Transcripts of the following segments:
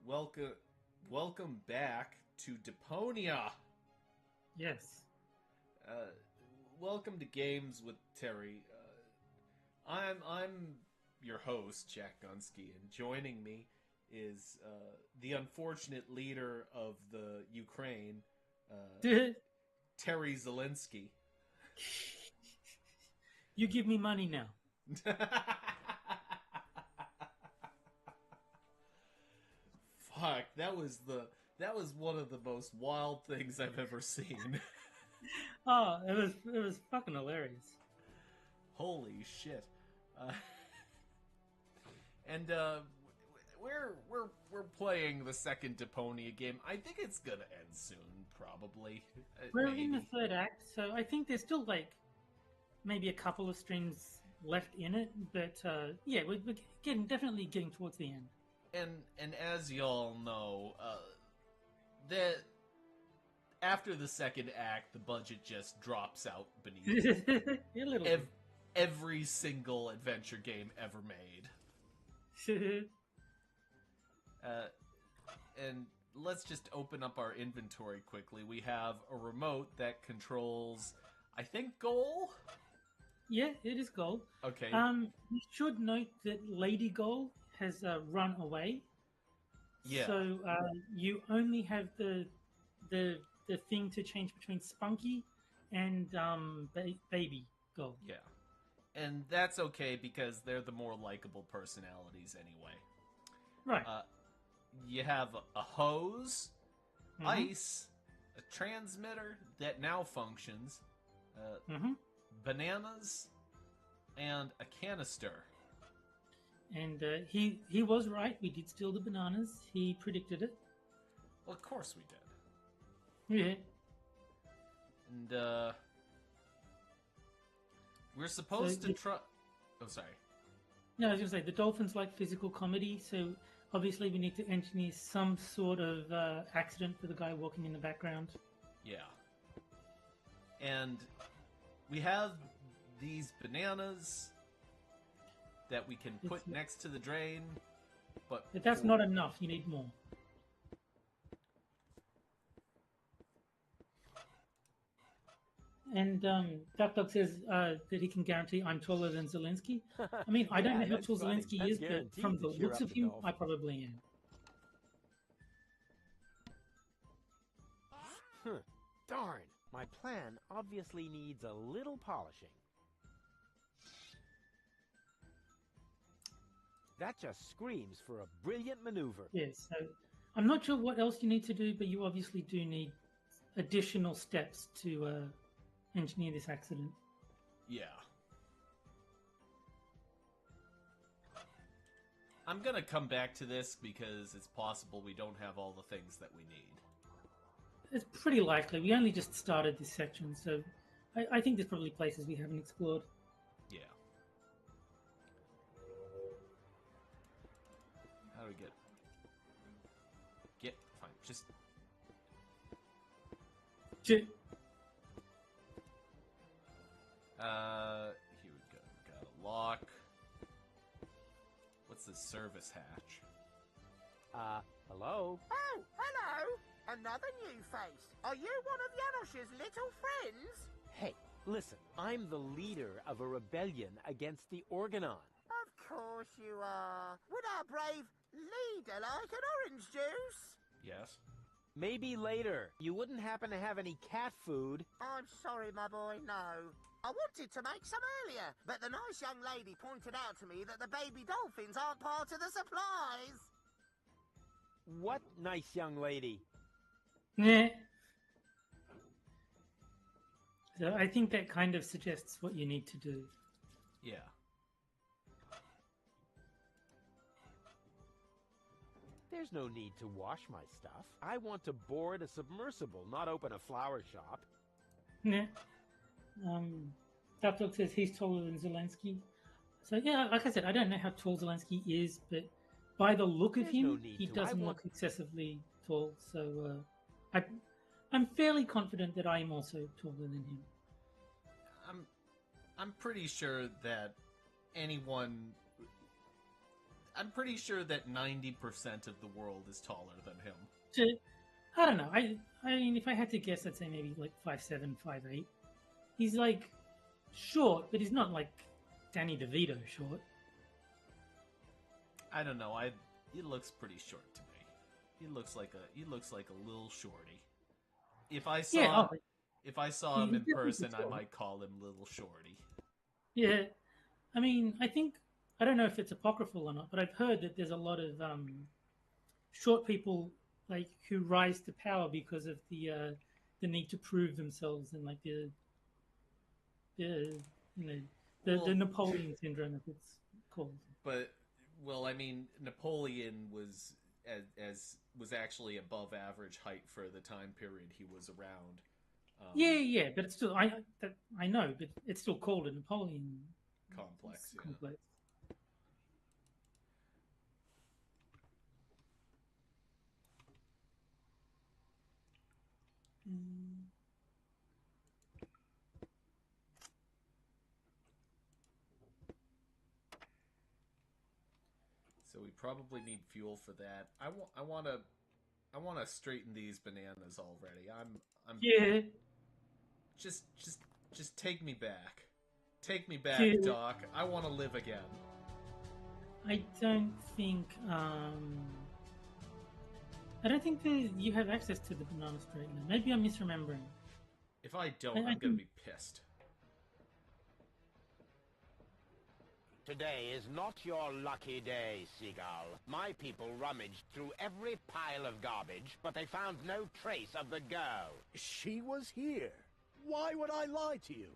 welcome back to Deponia. Yes. Uh, Welcome to Games with Terry. I'm your host, Jack Gunsky, and joining me is the unfortunate leader of the Ukraine, Terry Zelensky. You give me money now. Fuck, that was one of the most wild things I've ever seen. Oh, it was fucking hilarious. Holy shit! Uh, and we're playing the second Deponia game. I think it's gonna end soon, probably. We're Maybe. in the third act, so I think there's still maybe a couple of streams left in it, but yeah, we're definitely getting towards the end. And as y'all know, that after the second act, the budget just drops out beneath A little every single adventure game ever made. bit. And let's just open up our inventory quickly. We have a remote that controls, I think, Goal? Yeah, it is gold. Okay. We should note that Lady Gold has run away. Yeah. So you only have the thing to change between Spunky and Baby Gold. Yeah. And that's okay because they're the more likable personalities anyway. Right. You have a hose, ice, a transmitter that now functions, bananas, and a canister. And he was right. We did steal the bananas. He predicted it. Well, of course we did. Yeah. And we're supposed to try. Oh, sorry. No, I was going to say the dolphins like physical comedy, so obviously we need to engineer some sort of accident for the guy walking in the background. Yeah. And we have these bananas that we can put next to the drain, but that's not enough. You need more. And Duck Dog says that he can guarantee I'm taller than Zelensky. I mean, I don't know how tall Zelensky is, but from the looks of him, I probably am. Darn, my plan obviously needs a little polishing. That just screams for a brilliant maneuver. Yes, so I'm not sure what else you need to do, but you obviously do need additional steps to engineer this accident. Yeah. I'm gonna come back to this because it's possible we don't have all the things that we need. It's pretty likely. We only just started this section, so I think there's probably places we haven't explored. Yeah. How do we get fine, just J- here we go. Got a lock. What's this service hatch? Hello? Oh, hello! Another new face. Are you one of Janosch's little friends? Hey, listen, I'm the leader of a rebellion against the Organon. Of course you are. Would our brave leader like an orange juice? Yes. Maybe later. You wouldn't happen to have any cat food? I'm sorry, my boy, no. I wanted to make some earlier, but the nice young lady pointed out to me that the baby dolphins aren't part of the supplies. What nice young lady? Yeah. So I think that kind of suggests what you need to do. Yeah. There's no need to wash my stuff. I want to board a submersible, not open a flower shop. Yeah. Duck Dog says he's taller than Zelensky. So yeah, like I said, I don't know how tall Zelensky is, but by the look of There's him, no need he to. doesn't look excessively tall. So I'm fairly confident that I am also taller than him. I'm pretty sure that anyone I'm pretty sure that 90% of the world is taller than him. I don't know. I mean, if I had to guess, I'd say maybe like 5'7", 5'8". He's like short, but he's not like Danny DeVito short. I don't know. He looks pretty short to me. He looks like a little shorty. If I saw him in person, I might call him Little Shorty. Yeah, I mean, I don't know if it's apocryphal or not, but I've heard that there's a lot of short people like who rise to power because of the need to prove themselves and like the Napoleon syndrome, as it's called. But I mean, Napoleon was was actually above average height for the time period he was around. Yeah, but it's still I know, but it's still called a Napoleon complex. Yeah. Complex. So we probably need fuel for that. I want to straighten these bananas already. I'm Yeah. Just take me back. Take me back, Yeah. Doc. I want to live again. I don't think that you have access to the banana straightener. Maybe I'm misremembering. If I don't, I'm going to be pissed. Today is not your lucky day, Seagull. My people rummaged through every pile of garbage, but they found no trace of the girl. She was here. Why would I lie to you?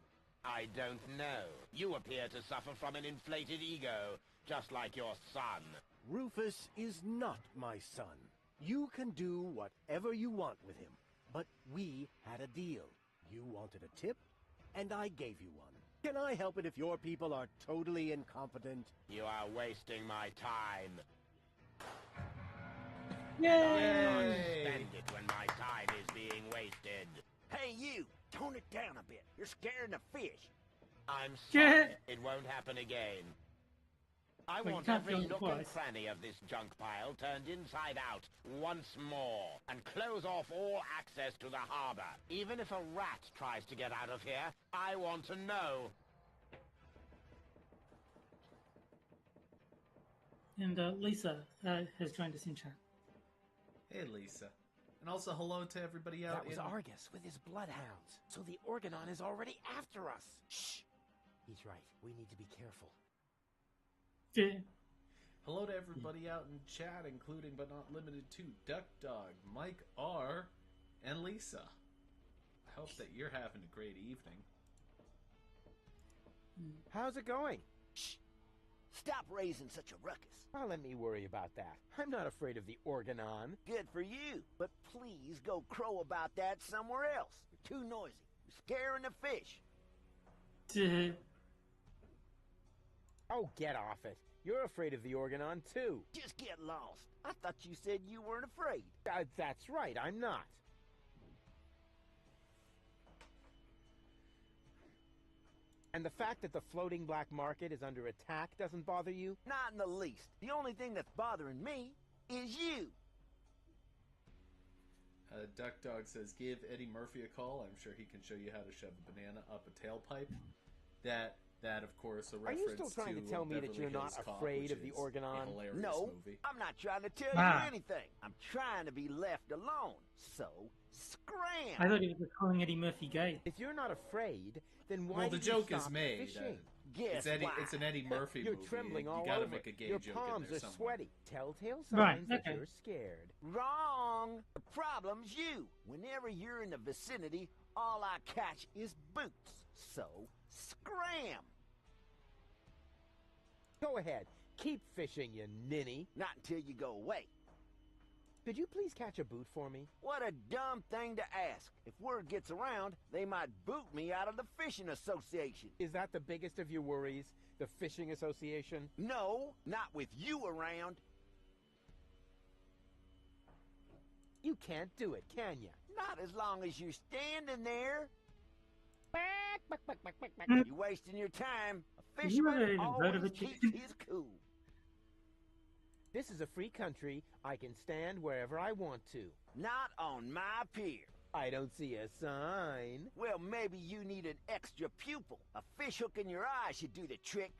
I don't know. You appear to suffer from an inflated ego, just like your son. Rufus is not my son. You can do whatever you want with him. But we had a deal. You wanted a tip, and I gave you one. Can I help it if your people are totally incompetent? You are wasting my time. Yay! I can't stand it when my time is being wasted. Hey, you! Tone it down a bit. You're scaring the fish. I'm sorry. It won't happen again. I Well, want you can't every do it nook and twice. cranny of this junk pile turned inside out once more, and close off all access to the harbor. Even if a rat tries to get out of here, I want to know. And Lisa has joined us in chat. Hey, Lisa. And also hello to everybody out That was in... Argus with his bloodhounds. So the Organon is already after us. Shh! He's right. We need to be careful. Yeah. Hello to everybody out in chat, including but not limited to Duck Dog, Mike R, and Lisa. I hope that you're having a great evening. How's it going? Shh! Stop raising such a ruckus. Well, let me worry about that. I'm not afraid of the Organon. Good for you. But please go crow about that somewhere else. You're too noisy. You're scaring the fish. Oh, get off it. You're afraid of the Organon, too. Just get lost. I thought you said you weren't afraid. That's right, I'm not. And the fact that the floating black market is under attack doesn't bother you? Not in the least. The only thing that's bothering me is you. Duck Dog says, give Eddie Murphy a call. I'm sure he can show you how to shove a banana up a tailpipe. That of course, a Are reference you still trying to tell me that Beverly you're not Hills Cop, afraid which of the is Organon? a hilarious No, movie. I'm not trying to tell Ah. you anything. I'm trying to be left alone. So, scram! I thought he was calling Eddie Murphy gay. If you're not afraid, then why Well, the did you joke is stop made. fishing? Guess why? It's an Eddie Murphy You're movie. trembling all you gotta over. make a gay Your joke palms in there are somewhere. sweaty. Telltale signs Right, that okay. you're scared. Wrong! The problem's you. Whenever you're in the vicinity, all I catch is boots. So, scram! Go ahead. Keep fishing, you ninny. Not until you go away. Could you please catch a boot for me? What a dumb thing to ask. If word gets around, they might boot me out of the fishing association. Is that the biggest of your worries? The fishing association? No, not with you around. You can't do it, can you? Not as long as you're standing there. You're wasting your time. A You ever fisherman even heard of always a keeps chicken? his cool. This is a free country. I can stand wherever I want to. Not on my pier. I don't see a sign. Well, maybe you need an extra pupil. A fish hook in your eye should do the trick.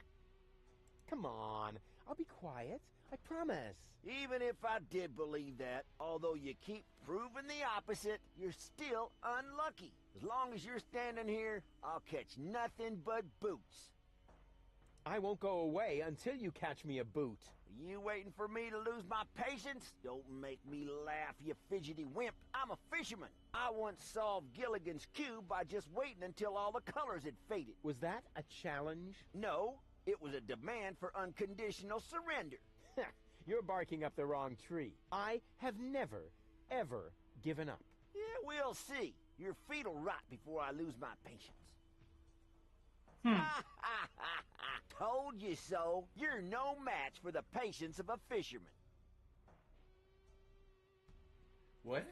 Come on. I'll be quiet. I promise. Even if I did believe that, although you keep proving the opposite, you're still unlucky. As long as you're standing here, I'll catch nothing but boots. I won't go away until you catch me a boot. You waiting for me to lose my patience? Don't make me laugh, you fidgety wimp. I'm a fisherman. I once solved Gilligan's Cube by just waiting until all the colors had faded. Was that a challenge? No, it was a demand for unconditional surrender. You're barking up the wrong tree. I have never, ever given up. Yeah, we'll see. Your feet'll rot before I lose my patience. Told you so. You're no match for the patience of a fisherman. What?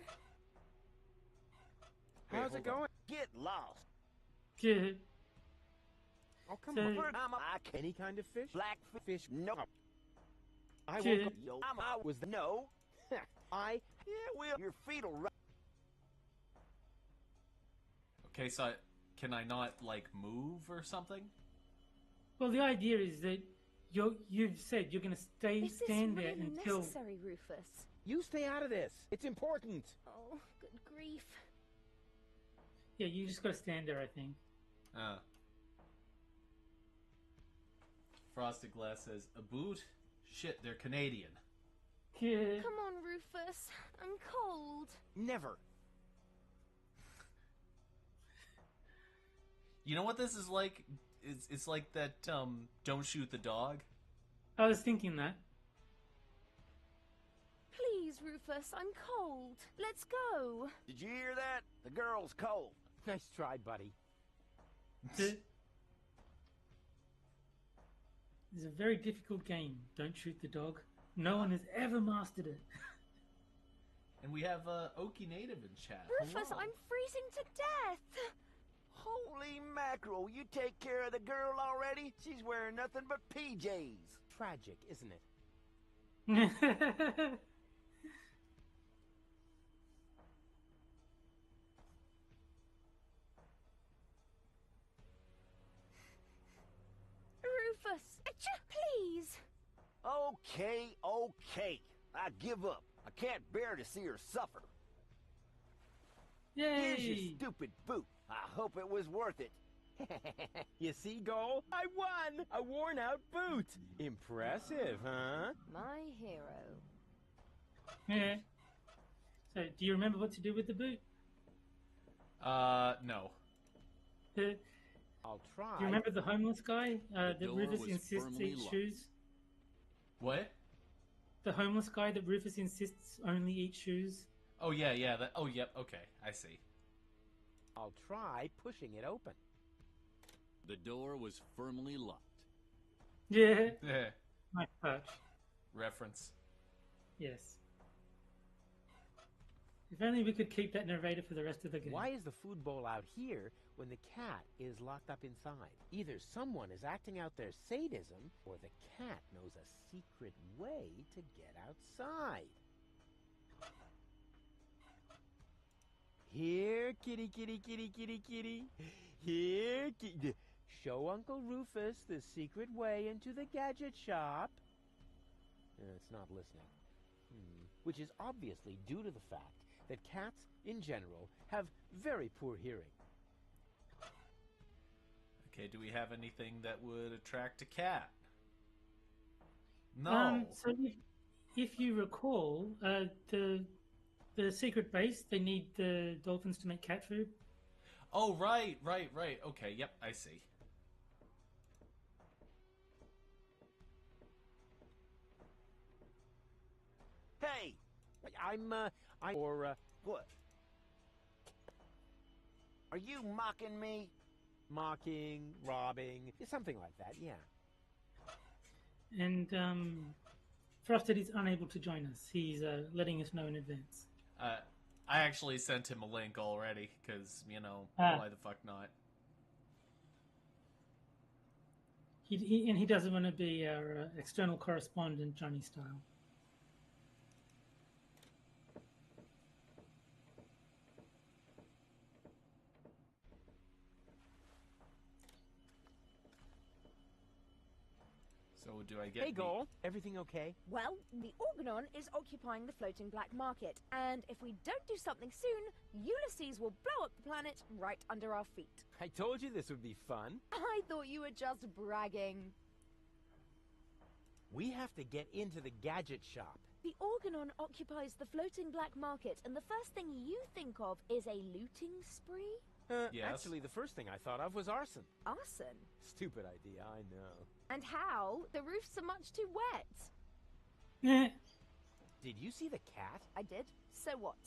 How's it going? Get lost. Good. Oh, come So- on. I can't. Any kind of fish? Black Fish? No. I Kid. won't go. Yo, I was no. I... Yeah, well, your feet'll rot. Okay, so can I not, like, move or something? Well, the idea is that you've said you're going to stand there really until. necessary, Rufus? You stay out of this. It's important. Oh, good grief. Yeah, you just got to stand there, I think. Frosted Glass says, a boot? Shit, they're Canadian. Yeah. Come on, Rufus. I'm cold. Never. You know what this is like? It's like that, don't shoot the dog. I was thinking that. Please, Rufus, I'm cold. Let's go. Did you hear that? The girl's cold. Nice try, buddy. It's a very difficult game. Don't shoot the dog. No one has ever mastered it. And we have Okie Native in chat. Rufus, Hello. I'm freezing to death. Holy mackerel, you take care of the girl already? She's wearing nothing but PJs. Tragic, isn't it? Rufus, please. Okay, okay. I give up. I can't bear to see her suffer. Here's your Yay! stupid boot. I hope it was worth it. You see, Goal? I won! A worn-out boot! Impressive, huh? My hero. Yeah. So, do you remember what to do with the boot? No. Do I'll try. you remember the homeless guy that door Rufus was insists firmly eats locked. shoes? What? The homeless guy that Rufus insists only eats shoes? Oh, yeah. Oh, yep, okay. I see. I'll try pushing it open. The door was firmly locked. Yeah. Yeah. Nice touch. Reference. Yes. If only we could keep that narrator for the rest of the game. Why is the food bowl out here when the cat is locked up inside? Either someone is acting out their sadism, or the cat knows a secret way to get outside. Here, kitty, kitty, kitty, kitty, kitty. Here, kitty. Show Uncle Rufus the secret way into the gadget shop. It's not listening. Which is obviously due to the fact that cats, in general, have very poor hearing. Okay, do we have anything that would attract a cat? No. So if you recall, the secret base, they need the dolphins to make cat food. Oh, right. Okay, yep, I see. Hey! What? Are you mocking me? Mocking, robbing, something like that, yeah. And Frosted is unable to join us. He's letting us know in advance. I actually sent him a link already, because, why the fuck not? He doesn't want to be our external correspondent, Johnny style. So do I get Hey, Goal. Everything okay? Well, the Organon is occupying the floating black market, and if we don't do something soon, Ulysses will blow up the planet right under our feet. I told you this would be fun. I thought you were just bragging. We have to get into the gadget shop. The Organon occupies the floating black market, and the first thing you think of is a looting spree? Yes. Actually, the first thing I thought of was arson. Arson? Stupid idea, I know. And how? The roofs are much too wet. Yeah. Did you see the cat? I did. So what?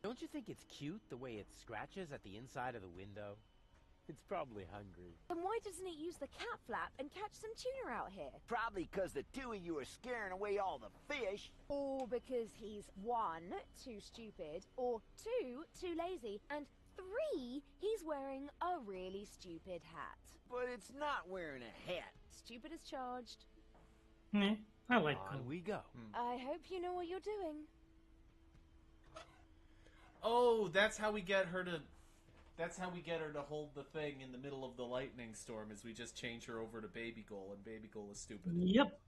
Don't you think it's cute the way it scratches at the inside of the window? It's probably hungry. Then why doesn't it use the cat flap and catch some tuna out here? Probably because the two of you are scaring away all the fish. Or because he's 1, too stupid, or 2, too lazy, and 3, he's wearing a really stupid hat. But it's not wearing a hat. Stupid is charged. Yeah, I like On Cole. we go. I hope you know what you're doing. Oh, that's how we get her to... That's how we get her to hold the thing in the middle of the lightning storm, is we just change her over to Baby Goal, and Baby Goal is stupid. Yep.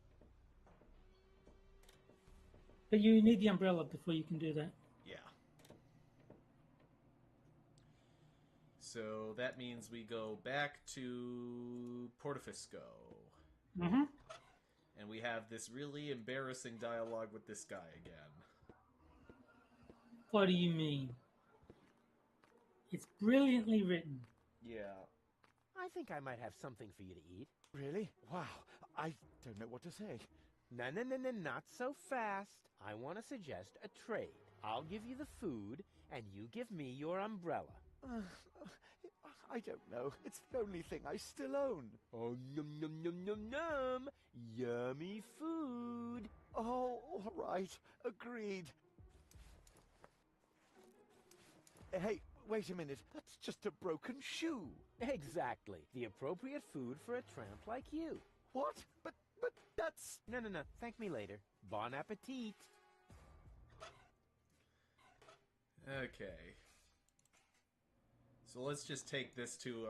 But you need the umbrella before you can do that. Yeah. So that means we go back to Portofisco. Mm-hmm. And we have this really embarrassing dialogue with this guy again. What do you mean? It's brilliantly written. Yeah. I think I might have something for you to eat. Really? Wow. I don't know what to say. No, not so fast. I want to suggest a trade. I'll give you the food, and you give me your umbrella. I don't know. It's the only thing I still own. Oh, num num num num num! Yummy food! Oh, all right. Agreed. Hey, wait a minute. That's just a broken shoe. Exactly. The appropriate food for a tramp like you. What? But that's... No. Thank me later. Bon appetit. Okay. So let's just take this to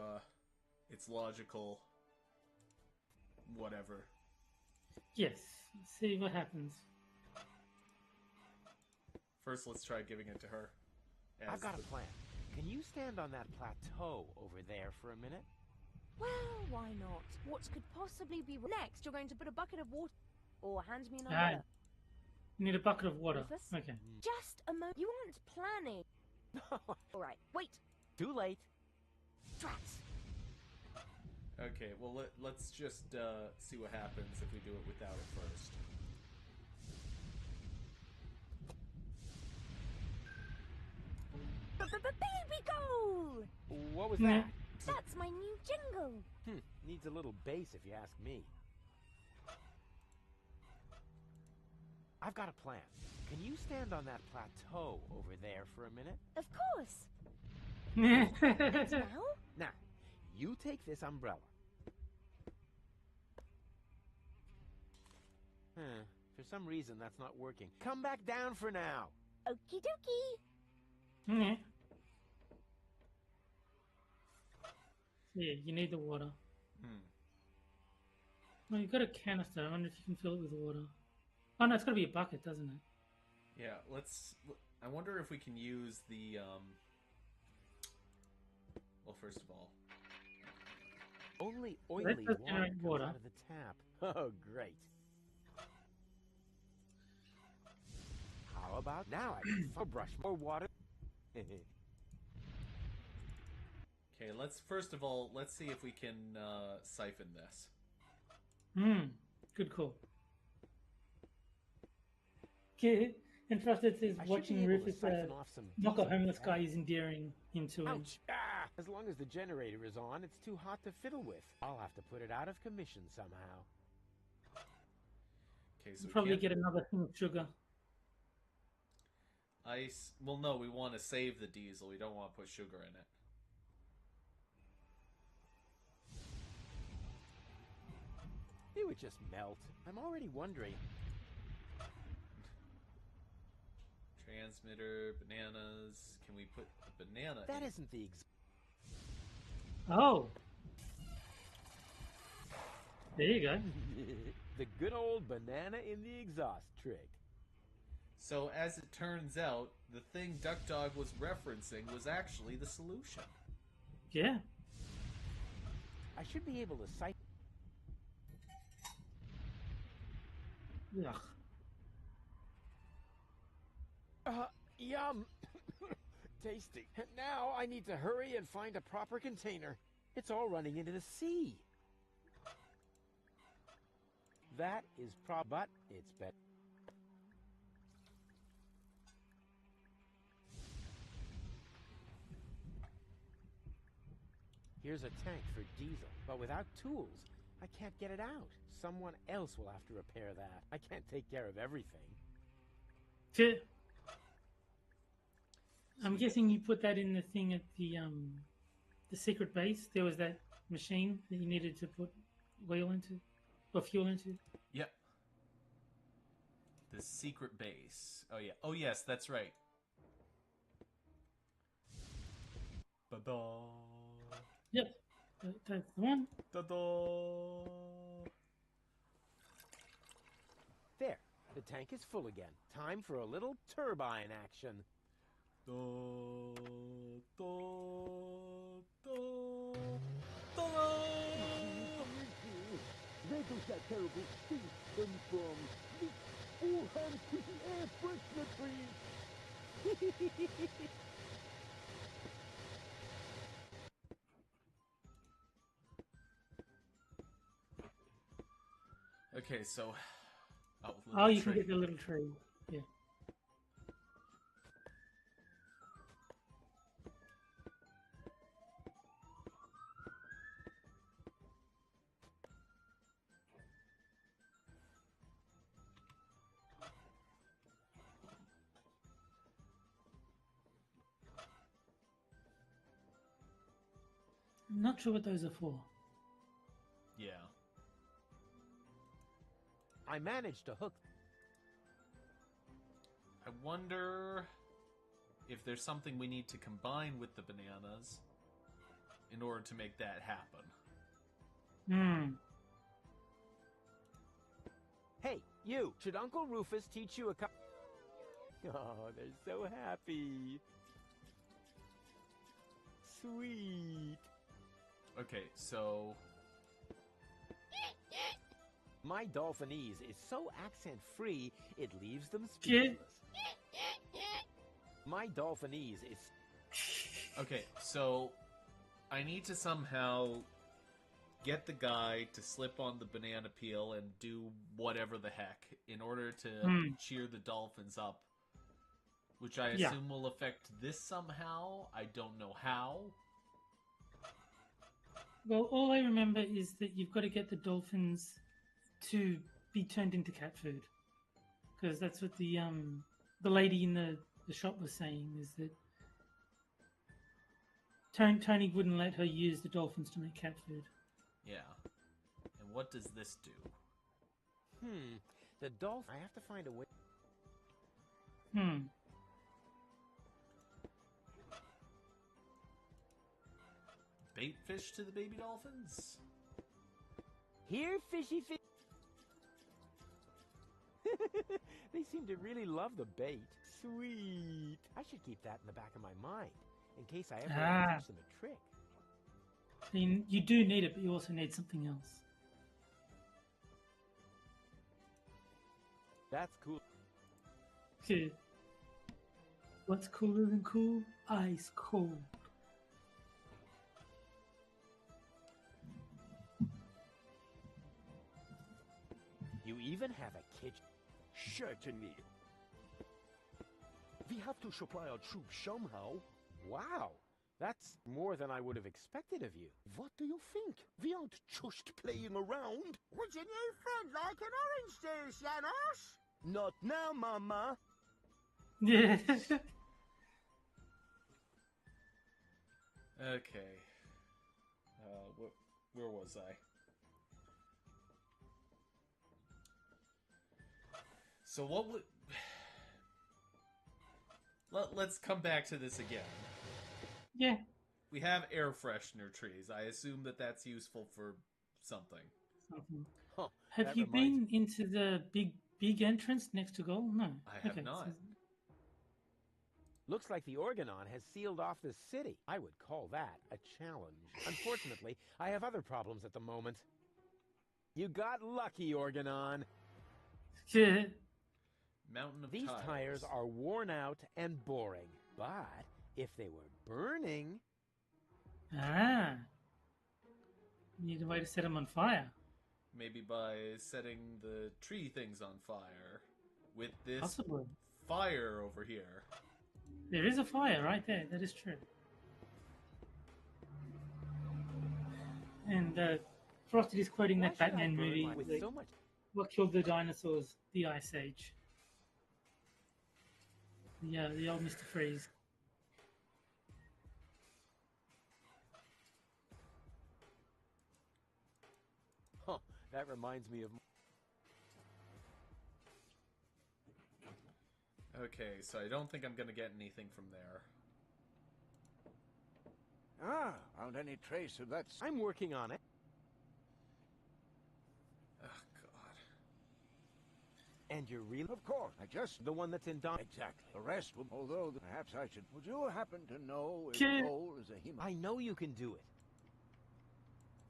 its logical whatever. Yes. Let's see what happens. First, let's try giving it to her. I've got a plan. Can you stand on that plateau over there for a minute? Well, why not? What could possibly be next? You're going to put a bucket of water, or hand me an umbrella. You need a bucket of water. Rufus? Okay. Just a moment. You aren't planning. All right, wait. Too late. Drats. Okay, well let's just see what happens if we do it without it first. Baby goal! What was that? That's my new jingle. Needs a little bass if you ask me. I've got a plan. Can you stand on that plateau over there for a minute? Of course. Now? Now, you take this umbrella. For some reason, that's not working. Come back down for now. Okie dokie. Yeah. Yeah, you need the water. Well, you've got a canister. I wonder if you can fill it with water. Oh, no, it's got to be a bucket, doesn't it? Yeah, I wonder if we can use the, well, first of all... Only oily does water generate comes water. out of the tap. Oh, great. How about now I can brush more water? Okay, let's see if we can siphon this. Good call. Okay, and trust it says I should watching be able to Rufus siphon off some knock a decent homeless gas. guy is endearing him to him. Ouch! Ah! As long as the generator is on, it's too hot to fiddle with. I'll have to put it out of commission somehow. Okay, so You'll we probably can't... get another thing of sugar. Ice... Well, no, we want to save the diesel. We don't want to put sugar in it. It would just melt. I'm already wondering. Transmitter, bananas... Can we put a banana That in? isn't the Oh. There you go. The good old banana in the exhaust trick. So, as it turns out, the thing Duck Dog was referencing was actually the solution. Yeah. I should be able to cite... Ugh. Yum! Tasty. And now I need to hurry and find a proper container. It's all running into the sea. That is but it's better. Here's a tank for diesel, but without tools, I can't get it out. Someone else will have to repair that. I can't take care of everything. I'm guessing you put that in the thing at the secret base. There was that machine that you needed to put oil into, or fuel into. Yep. The secret base. Oh yeah. Oh yes, that's right. Ba-da. Yep. That's the one. Da-da. There. The tank is full again. Time for a little turbine action. Da, da, da, da. Where does that terrible stink come from? All hands to the air freshener, please! Okay, so... Oh, you can get the little tree. Yeah. I'm not sure what those are for. Yeah. I managed to hook... I wonder if there's something we need to combine with the bananas in order to make that happen. Hey, you! Should Uncle Rufus teach you a Oh, they're so happy. Sweet. Okay, so... My Dolphinese is so accent-free, it leaves them speechless. My Dolphinese is... Okay, so I need to somehow get the guy to slip on the banana peel and do whatever the heck in order to cheer the dolphins up, which I assume will affect this somehow. I don't know how. Well, all I remember is that you've got to get the dolphins to be turned into cat food, because that's what the lady in the shop was saying, is that Tony wouldn't let her use the dolphins to make cat food. Yeah. And what does this do? The dolphin... I have to find a way... Bait fish to the baby dolphins? Here, fishy fish... They seem to really love the bait. Sweet. I should keep that in the back of my mind, in case I ever want to teach them a trick. I mean, you do need it, but you also need something else. That's cool. Okay. What's cooler than cool? Ice cold. You even have a kitchen. Certainly. We have to supply our troops somehow. Wow. That's more than I would have expected of you. What do you think? We aren't just playing around. Would your new friend like an orange juice, Janos? Not now, Mama. Yeah. Okay. Where was I? So what would... Let's come back to this again. Yeah. We have air freshener trees. I assume that that's useful for something. something. Huh, Have that you reminds been into the big entrance next to goal? No. I have Okay, not. so- Looks like the Organon has sealed off the city. I would call that a challenge. Unfortunately, I have other problems at the moment. You got lucky, Organon. Yeah. Mountain of These tiles. tires are worn out and boring. But if they were burning... Ah. You need a way to set them on fire. Maybe by setting the tree things on fire with this Possibly. fire over here. There is a fire right there. That is true. And Frosted is quoting Why that should I Batman burn movie. with like, so much... What killed the dinosaurs? The Ice Age. Yeah, the old Mr. Freeze. Huh, that reminds me of... Okay, so I don't think I'm gonna get anything from there. Ah, found any trace of that... I'm working on it. Oh, God. And you're really... Of course, I just... The one that's in Don... Exactly. The rest will... Although, perhaps I should... Would you happen to know if Okay. Cole is a human? I know you can do it.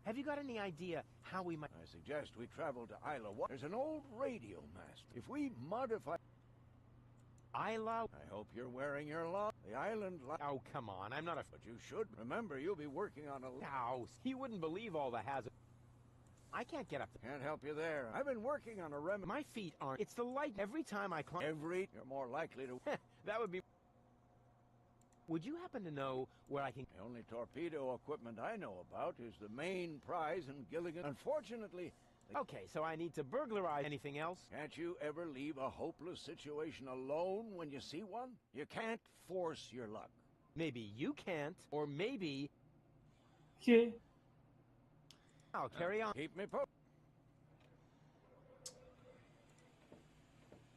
Have you got any idea how we might... I suggest we travel to Isla. There's an old radio mast. If we modify... Isla... I hope you're wearing your The island... Oh, come on, I'm not a... But you should. Remember, you'll be working on a... No, he wouldn't believe all the hazard... I can't get up there. Can't help you there. I've been working on a remedy. My feet aren't... It's the light every time I climb... You're more likely to... That would be... Would you happen to know where I can... The only torpedo equipment I know about is the main prize in Gilligan. Unfortunately... Okay, so I need to burglarize anything else? Can't you ever leave a hopeless situation alone when you see one? You can't force your luck. Maybe you can't, or maybe... Yeah. I'll carry on. Keep me posted.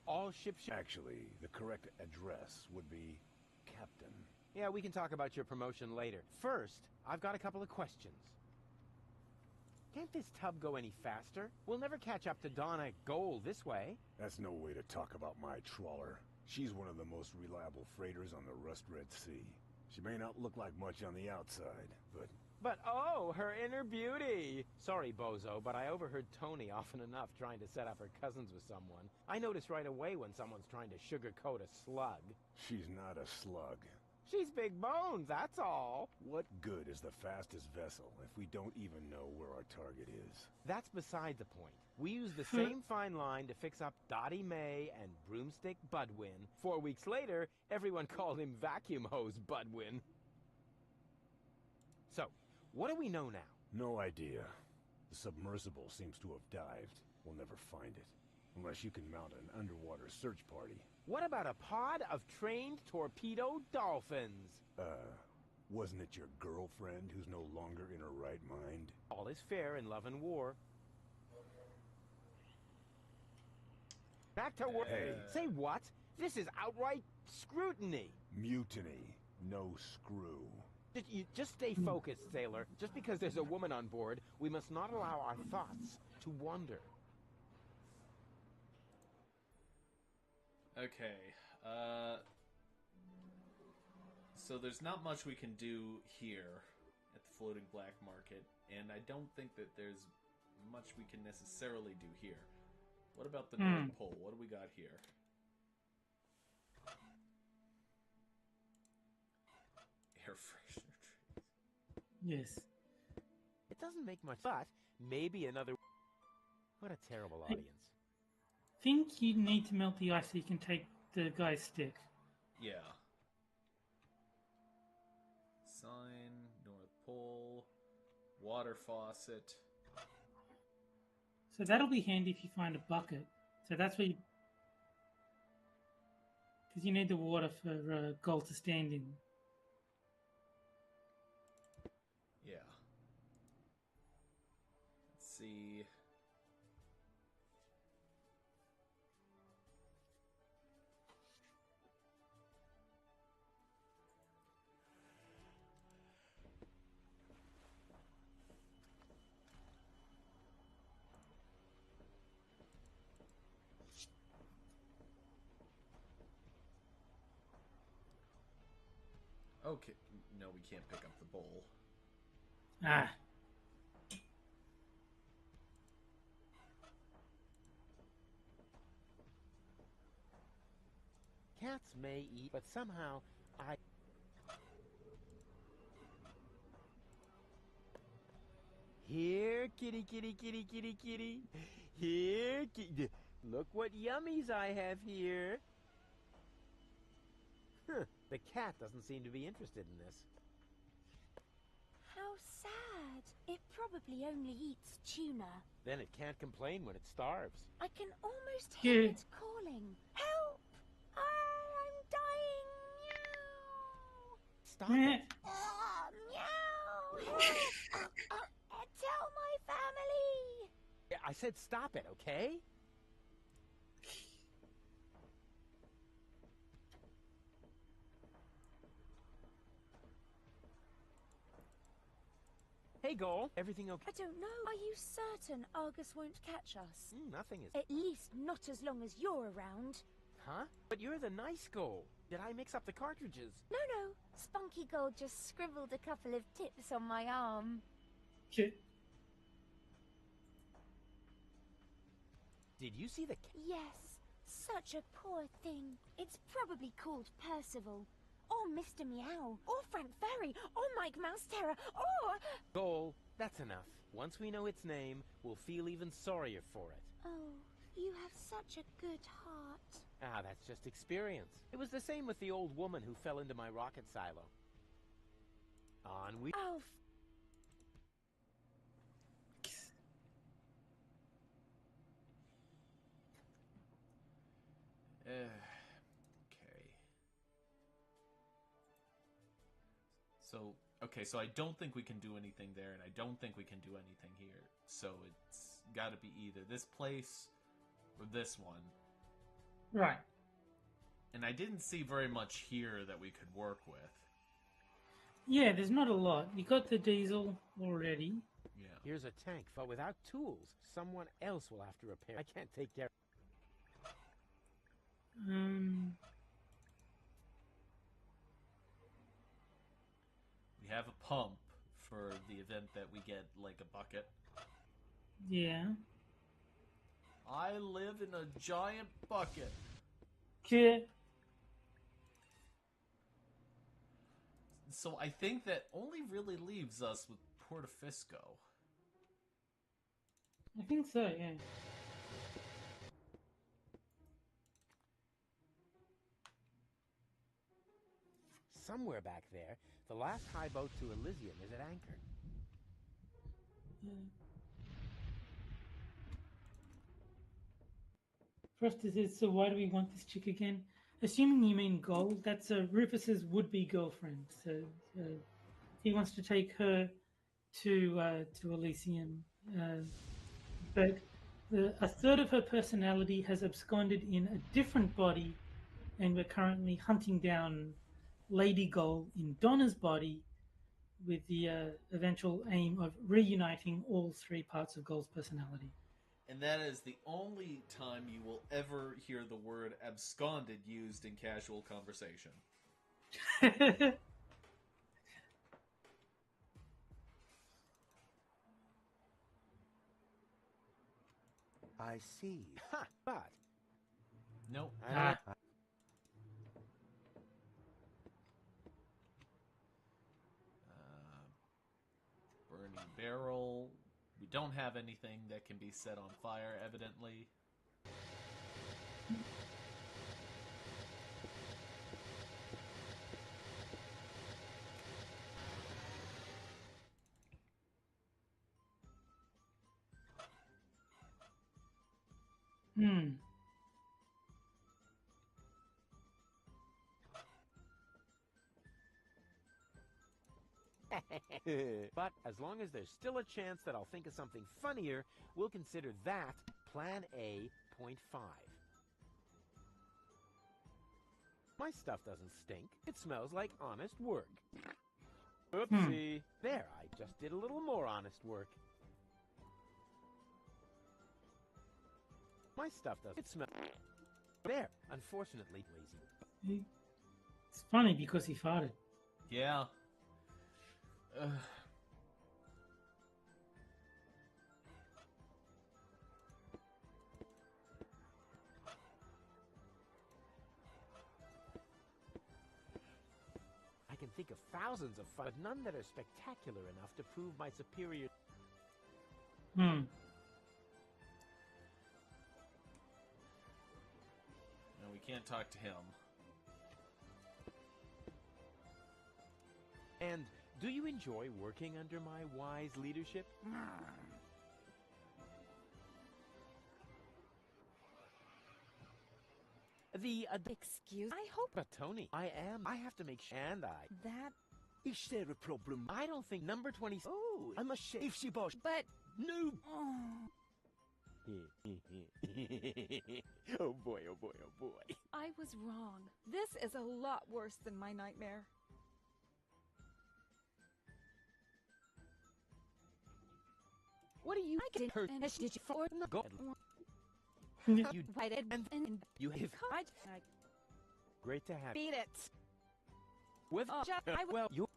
All ships... Actually, the correct address would be Captain. Yeah, we can talk about your promotion later. First, I've got a couple of questions. Can't this tub go any faster? We'll never catch up to Donna Gold this way. That's no way to talk about my trawler. She's one of the most reliable freighters on the Rust-Red Sea. She may not look like much on the outside, but... But oh, her inner beauty! Sorry, Bozo, but I overheard Tony often enough trying to set up her cousins with someone. I notice right away when someone's trying to sugarcoat a slug. she's not a slug. She's big bones, that's all. What good is the fastest vessel if we don't even know where our target is? That's beside the point. We used the same fine line to fix up Dottie May and Broomstick Budwin. 4 weeks later, everyone called him Vacuum Hose Budwin. So, what do we know now? No idea. The submersible seems to have dived. We'll never find it. Unless you can mount an underwater search party. What about a pod of trained torpedo dolphins? Wasn't it your girlfriend who's no longer in her right mind? All is fair in love and war. Back to work. Hey. Say what? This is outright scrutiny. Mutiny. No screw. You just stay focused, sailor. Just because there's a woman on board, we must not allow our thoughts to wander. Okay, so there's not much we can do here at the floating black market, and I don't think that there's much we can necessarily do here. What about the North Pole? What do we got here? Air freshener trees. Yes. It doesn't make much, but maybe another... What a terrible audience. Think you need to melt the ice so you can take the guy's stick. Yeah. Sign, North Pole, water faucet. So that'll be handy if you find a bucket. So that's where you... Because you need the water for gold to stand in. Yeah. Let's see. Okay, no, we can't pick up the bowl. Ah. Cats may eat, but somehow I... Here, kitty, kitty, kitty, kitty, kitty. Here, kitty. Look what yummies I have here. Huh, the cat doesn't seem to be interested in this. How sad. It probably only eats tuna. Then it can't complain when it starves. I can almost hear Yeah. it calling. Help! I'm dying! Meow! Stop Meh. it. Meow! Help! Tell my family! Yeah, I said stop it, okay? Hey, Goal. Everything okay? I don't know. Are you certain Argus won't catch us? Nothing is... At least not as long as you're around. Huh? But you're the nice Goal. Did I mix up the cartridges? No. Spunky Gold just scribbled a couple of tips on my arm. Shit. Did you see the... Yes, such a poor thing. It's probably called Percival, or Mr. Meow, or Frank Ferry, or Mike Mouse Terror, or... Goal, that's enough. Once we know its name, we'll feel even sorrier for it. Oh, you have such a good heart. Ah, that's just experience. It was the same with the old woman who fell into my rocket silo. On we... Oh, Okay. So I don't think we can do anything there, and I don't think we can do anything here. So it's got to be either this place or this one. Right. And I didn't see very much here that we could work with. Yeah, there's not a lot. You got the diesel already. Yeah. Here's a tank, but without tools, someone else will have to repair. I can't take care... We have a pump for the event that we get, like, a bucket. Yeah. I live in a giant bucket. Yeah. So I think that only really leaves us with Portofisco. I think so, yeah. Somewhere back there, the last high boat to Elysium is at anchor. Frosty says, so why do we want this chick again? Assuming you mean Gold, that's Rufus's would-be girlfriend. So he wants to take her to Elysium. But a third of her personality has absconded in a different body, and we're currently hunting down Lady Gold in Donna's body with the eventual aim of reuniting all three parts of Gold's personality. And that is the only time you will ever hear the word absconded used in casual conversation. I see. Ha! But... Nope. Burning barrel. We don't have anything that can be set on fire, evidently. But as long as there's still a chance that I'll think of something funnier, we'll consider that Plan A, point 5. My stuff doesn't stink. It smells like honest work. Oopsie. There, I just did a little more honest work. My stuff doesn't smell... There, unfortunately, lazy. It's funny because he farted. Yeah. Ugh. I can think of thousands of fun, but none that are spectacular enough to prove my superior. Hmm. No, we can't talk to him. And do you enjoy working under my wise leadership? Excuse. I hope. But Tony, I have to make sure. And that. Is there a problem? I don't think number 20. Oh, I'm a safety boss. But. No. Oh, oh boy, oh boy, oh boy. I was wrong. This is a lot worse than my nightmare. What do you? I didn't hurt. And did you for No, go. You waited and You have. I Great to have. beat it. With I well, you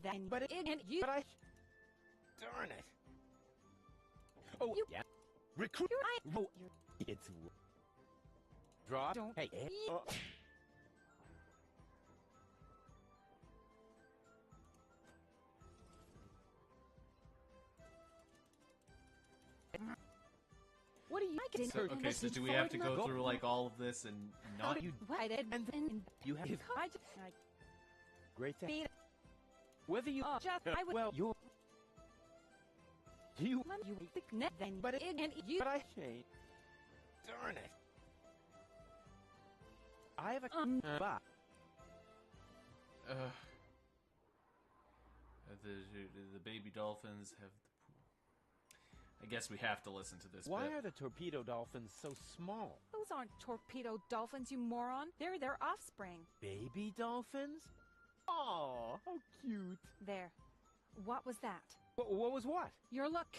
then, but it, and you. but I. Darn it. Oh You- yeah. Recruit. Oh, it's drop. Don't- Hey. What do you? I didn't So, hurt. okay, so do we have to go through like all of this and not you? Waited And and You have. I Great to. beat it. Whether you. Just I would. Well, you. You. You then, But it, and you. But I changed. Darn it. I have a. But. the baby dolphins have the pool. I guess we have to listen to this. Why bit. are the torpedo dolphins so small? Those aren't torpedo dolphins, you moron. They're their offspring. Baby dolphins? Oh, how cute. There. What was that? What was what? Your look.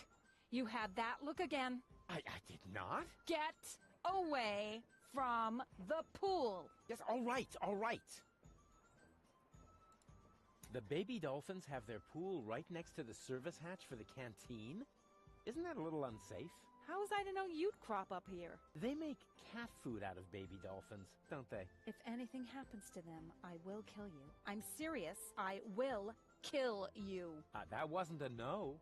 You had that look again. I did not. Get away from the pool. Yes, all right, all right. The baby dolphins have their pool right next to the service hatch for the canteen? Isn't that a little unsafe? How was I to know you'd crop up here? They make cat food out of baby dolphins, don't they? If anything happens to them, I will kill you. I'm serious. I will kill you. That wasn't a no.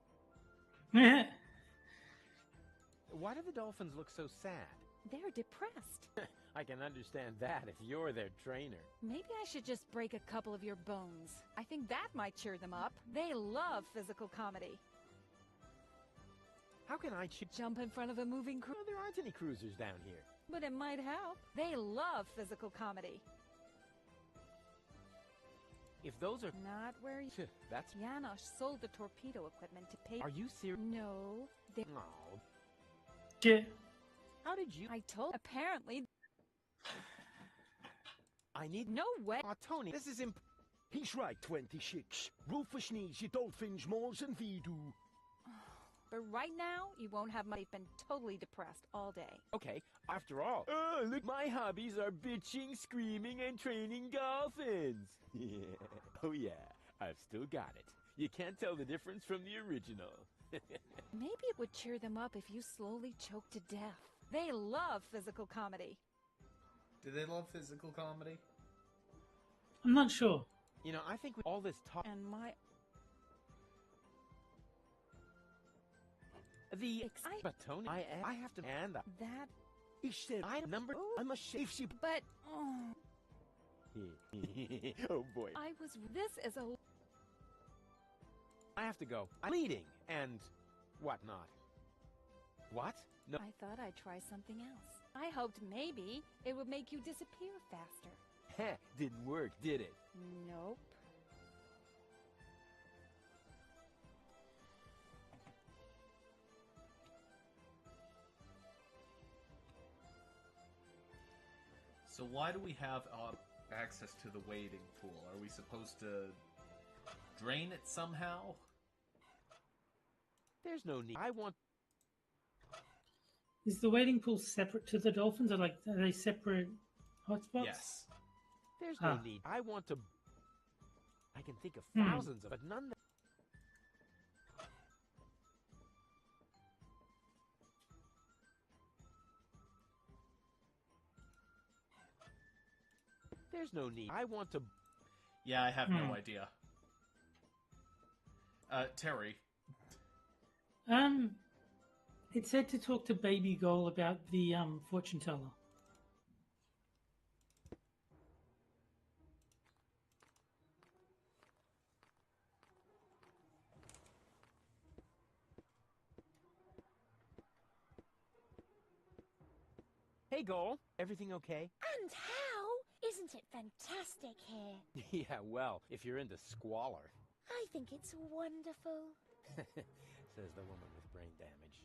Why do the dolphins look so sad? They're depressed. I can understand that if you're their trainer. Maybe I should just break a couple of your bones. I think that might cheer them up. They love physical comedy. How can I Jump in front of a moving No, there aren't any cruisers down here. But it might help. They love physical comedy. If those are... Not where you... That's... Janosch sold the torpedo equipment to pay... Are you serious? No. They... Oh. Yeah. How did you... I told... Apparently... I need... No way... Oh, Tony, this is imp... He's right, 26. Rufus needs your dolphins more than we do. But right now, you won't have money. Been totally depressed all day. Okay, after all... Oh, look, my hobbies are bitching, screaming, and training dolphins. Yeah. Oh, yeah. I've still got it. You can't tell the difference from the original. Maybe it would cheer them up if you slowly choke to death. They love physical comedy. Do they love physical comedy? I'm not sure. You know, I think with all this talk... And my... But Tony, I have to... And That... Is there... I'm a safety... But... Oh, oh, boy. I was... This is a... I have to go. I'm bleeding and whatnot. What? No. I thought I'd try something else. I hoped maybe it would make you disappear faster. Heh, didn't work, did it? Nope. So why do we have access to the wading pool? Are we supposed to drain it somehow? There's no need. I want... Is the wading pool separate to the dolphins, or like are they separate hotspots? Yes. There's no need. I want to... I can think of thousands of... But none... There's no need. I want to... Yeah, I have no idea. Terry. It said to talk to Baby Goal about the fortune teller. Hey, Goal. Everything okay? And how? Isn't it fantastic here? Yeah, well, if you're into squalor. I think it's wonderful. Says the woman with brain damage.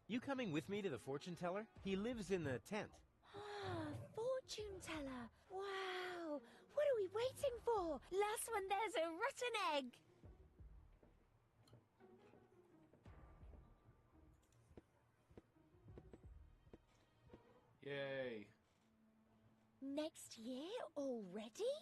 You coming with me to the fortune teller? He lives in the tent. Ah, fortune teller. Wow. What are we waiting for? Last one there's a rotten egg. Yay. Next year already?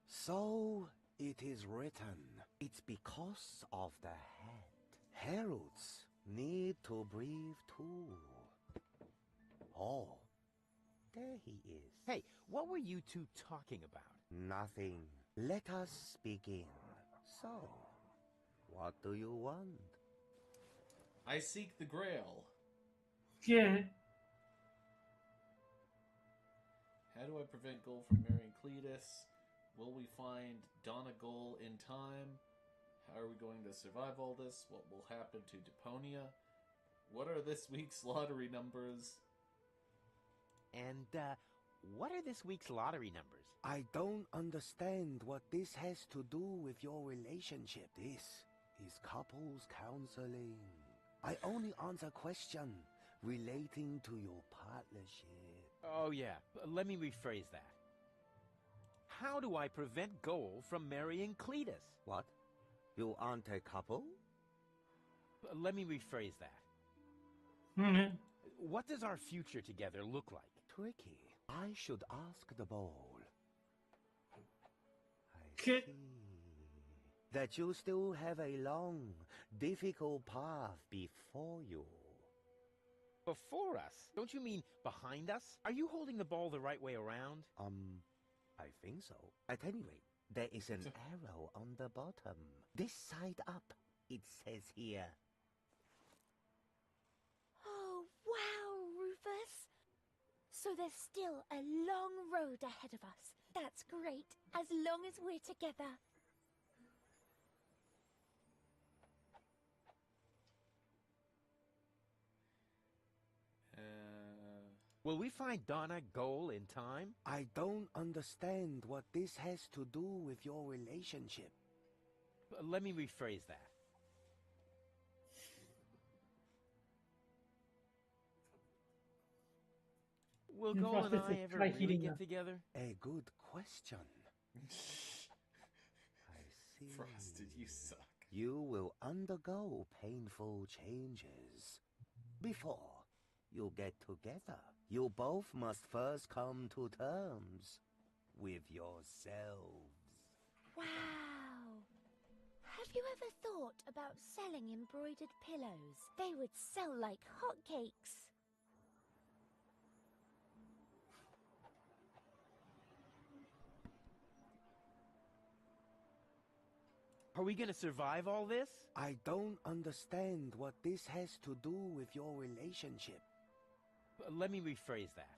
So it is written. It's because of the head. Heralds need to breathe too. Oh, there he is. Hey, what were you two talking about? Nothing. Let us begin. So, what do you want? I seek the Grail. Yeah. How do I prevent Goal from marrying Cletus? Will we find Donna Goal in time? How are we going to survive all this? What will happen to Deponia? What are this week's lottery numbers? And, what are this week's lottery numbers? I don't understand what this has to do with your relationship. This is couples counseling. I only answer questions relating to your partnership. Oh, yeah. Let me rephrase that. How do I prevent Goal from marrying Cletus? What? You aren't a couple? Let me rephrase that. What does our future together look like? Tricky. I should ask the bowl. I Okay. see that you still have a long, difficult path before you. Before us? Don't you mean behind us? Are you holding the ball the right way around? I think so. At any rate, there is an arrow on the bottom. This side up, it says here. Oh, wow, Rufus. So there's still a long road ahead of us. That's great, as long as we're together. Will we find Donna Goal in time? I don't understand what this has to do with your relationship. Let me rephrase that. Will Goal and I ever really get together? A good question. I see. Frosted, you suck. You will undergo painful changes. Before you get together, you both must first come to terms with yourselves. Wow. Have you ever thought about selling embroidered pillows? They would sell like hotcakes. Are we gonna survive all this? I don't understand what this has to do with your relationship. Let me rephrase that.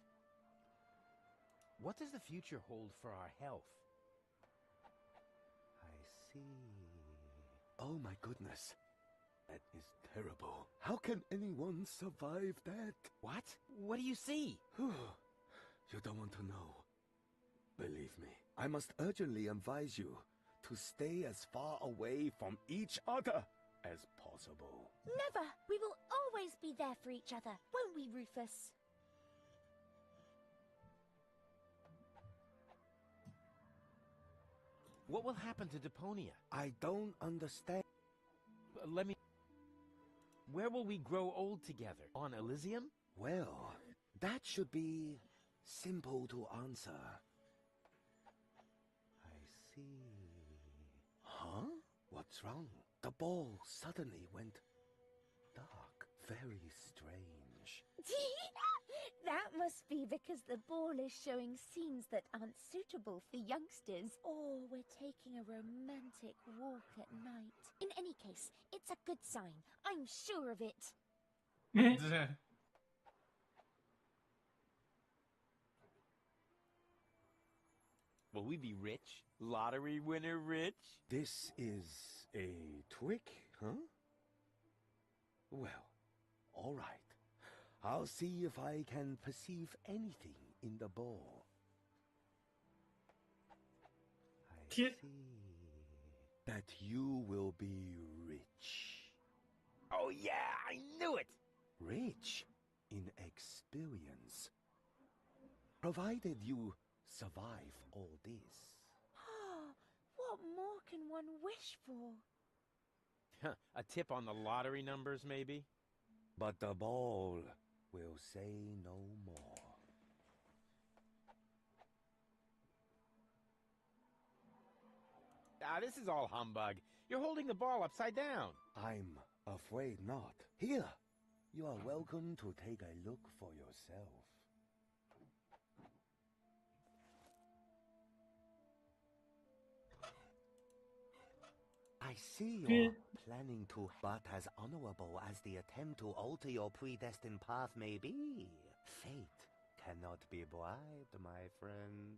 What does the future hold for our health? I see. Oh my goodness. That is terrible. How can anyone survive that? What? What do you see? You don't want to know. Believe me, I must urgently advise you to stay as far away from each other as possible. Never! We will always be there for each other, won't we, Rufus? What will happen to Deponia? I don't understand. Let me... Where will we grow old together? On Elysium? Well, that should be simple to answer. I see. Huh? What's wrong? The ball suddenly went dark. Very strange. That must be because the ball is showing scenes that aren't suitable for youngsters. Or we're taking a romantic walk at night. In any case, it's a good sign. I'm sure of it. Will we be rich? Lottery winner rich? This is a trick, huh? Well, all right. I'll see if I can perceive anything in the ball. I see that you will be rich. Oh yeah, I knew it! Rich in experience. Provided you survive all this. What more can one wish for? A tip on the lottery numbers, maybe? But the ball will say no more. Ah, this is all humbug. You're holding the ball upside down. I'm afraid not. Here, you are welcome to take a look for yourself. I see you're planning to, but as honorable as the attempt to alter your predestined path may be, fate cannot be bribed, my friend.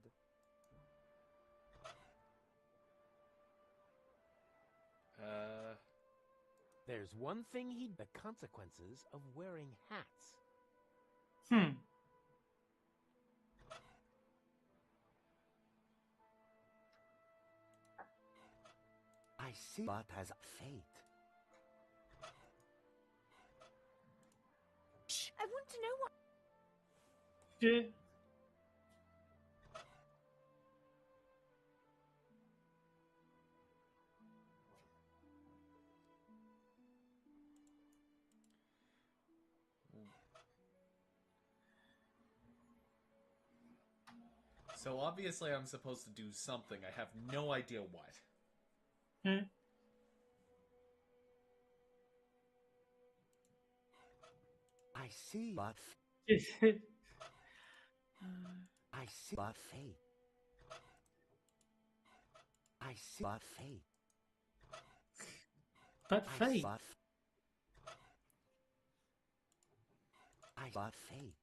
There's one thing the consequences of wearing hats. I see, but as fate. Shh, I want to know what... So obviously I'm supposed to do something. I have no idea what. I see, but... I see, but fate. I see, but fate. But fate. But fate.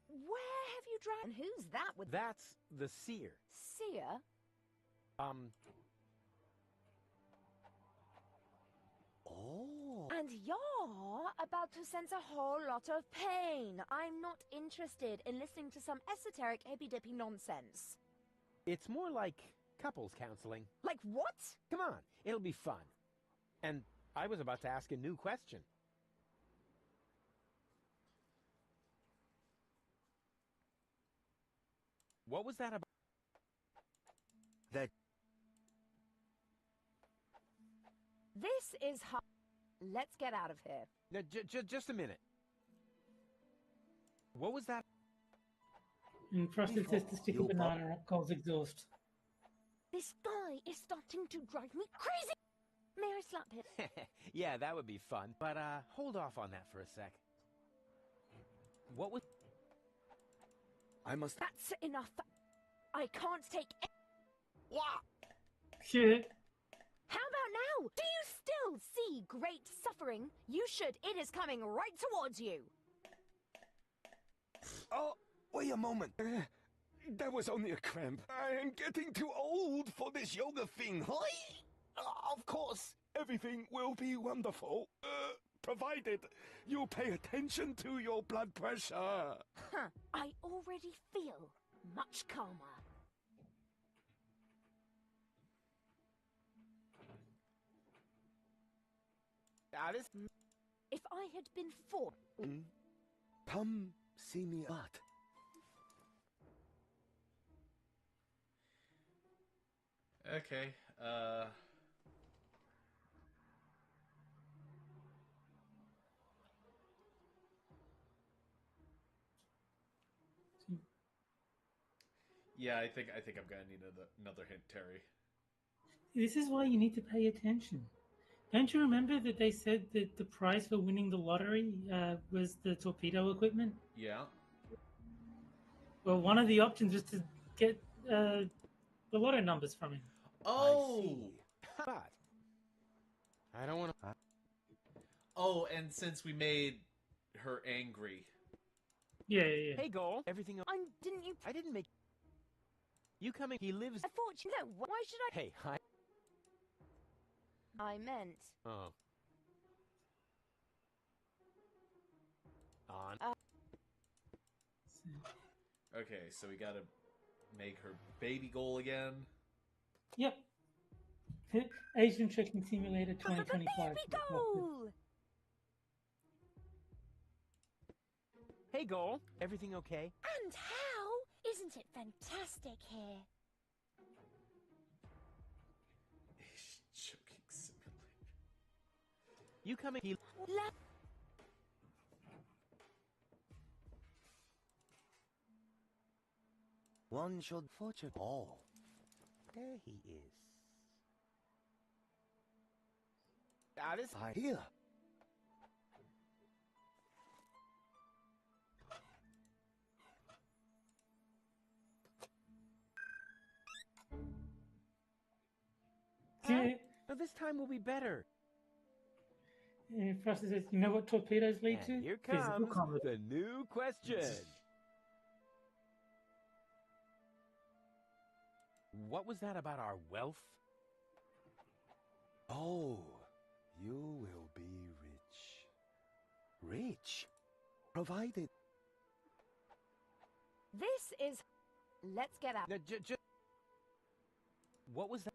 Where have you drawn? And who's that with... That's the seer. Seer? Oh. And you're about to sense a whole lot of pain. I'm not interested in listening to some esoteric hippy-dippy nonsense. It's more like couples counseling. Like what? Come on, it'll be fun. And I was about to ask a new question. What was that about? This is how... Let's get out of here. No, just a minute. What was that? And Frosted says to stick a banana up Cole's exhaust. This guy is starting to drive me crazy! May I slap him? Yeah, that would be fun. But, hold off on that for a sec. What was... That's enough. I can't take it. What? Shit. How about now? Do you still see great suffering? You should. It is coming right towards you. Oh, wait a moment. That was only a cramp. I am getting too old for this yoga thing. Of course, everything will be wonderful. Provided you pay attention to your blood pressure. Huh. I already feel much calmer. If I had been 4... Come see me at. Okay, Yeah, I think I'm gonna need another hint, Terry. This is why you need to pay attention. Don't you remember that they said that the prize for winning the lottery was the torpedo equipment? Yeah. Well, one of the options was to get the lotto numbers from him. Oh! I see. But I don't want to... Oh, and since we made her angry. Yeah. Hey, Goal. Everything... Didn't you... I didn't make... You coming... He lives... A fortune? No, why should I... Hey, hi. I meant... Oh. On. Okay, so we gotta make her baby goal again. Yep. Asian Trekking Simulator 2025. Baby goal! Hey, Goal. Everything okay? And how? Isn't it fantastic here? Choking simulator. You coming... He... One should fortune. Oh, there he is. This... Here. Yeah. Now this time will be better. Frost says, you know what torpedoes lead to? And here Physical comes combat. the new question. What was that about our wealth? Oh, you will be rich. Rich? Provided. This is... Let's get out. No, what was that?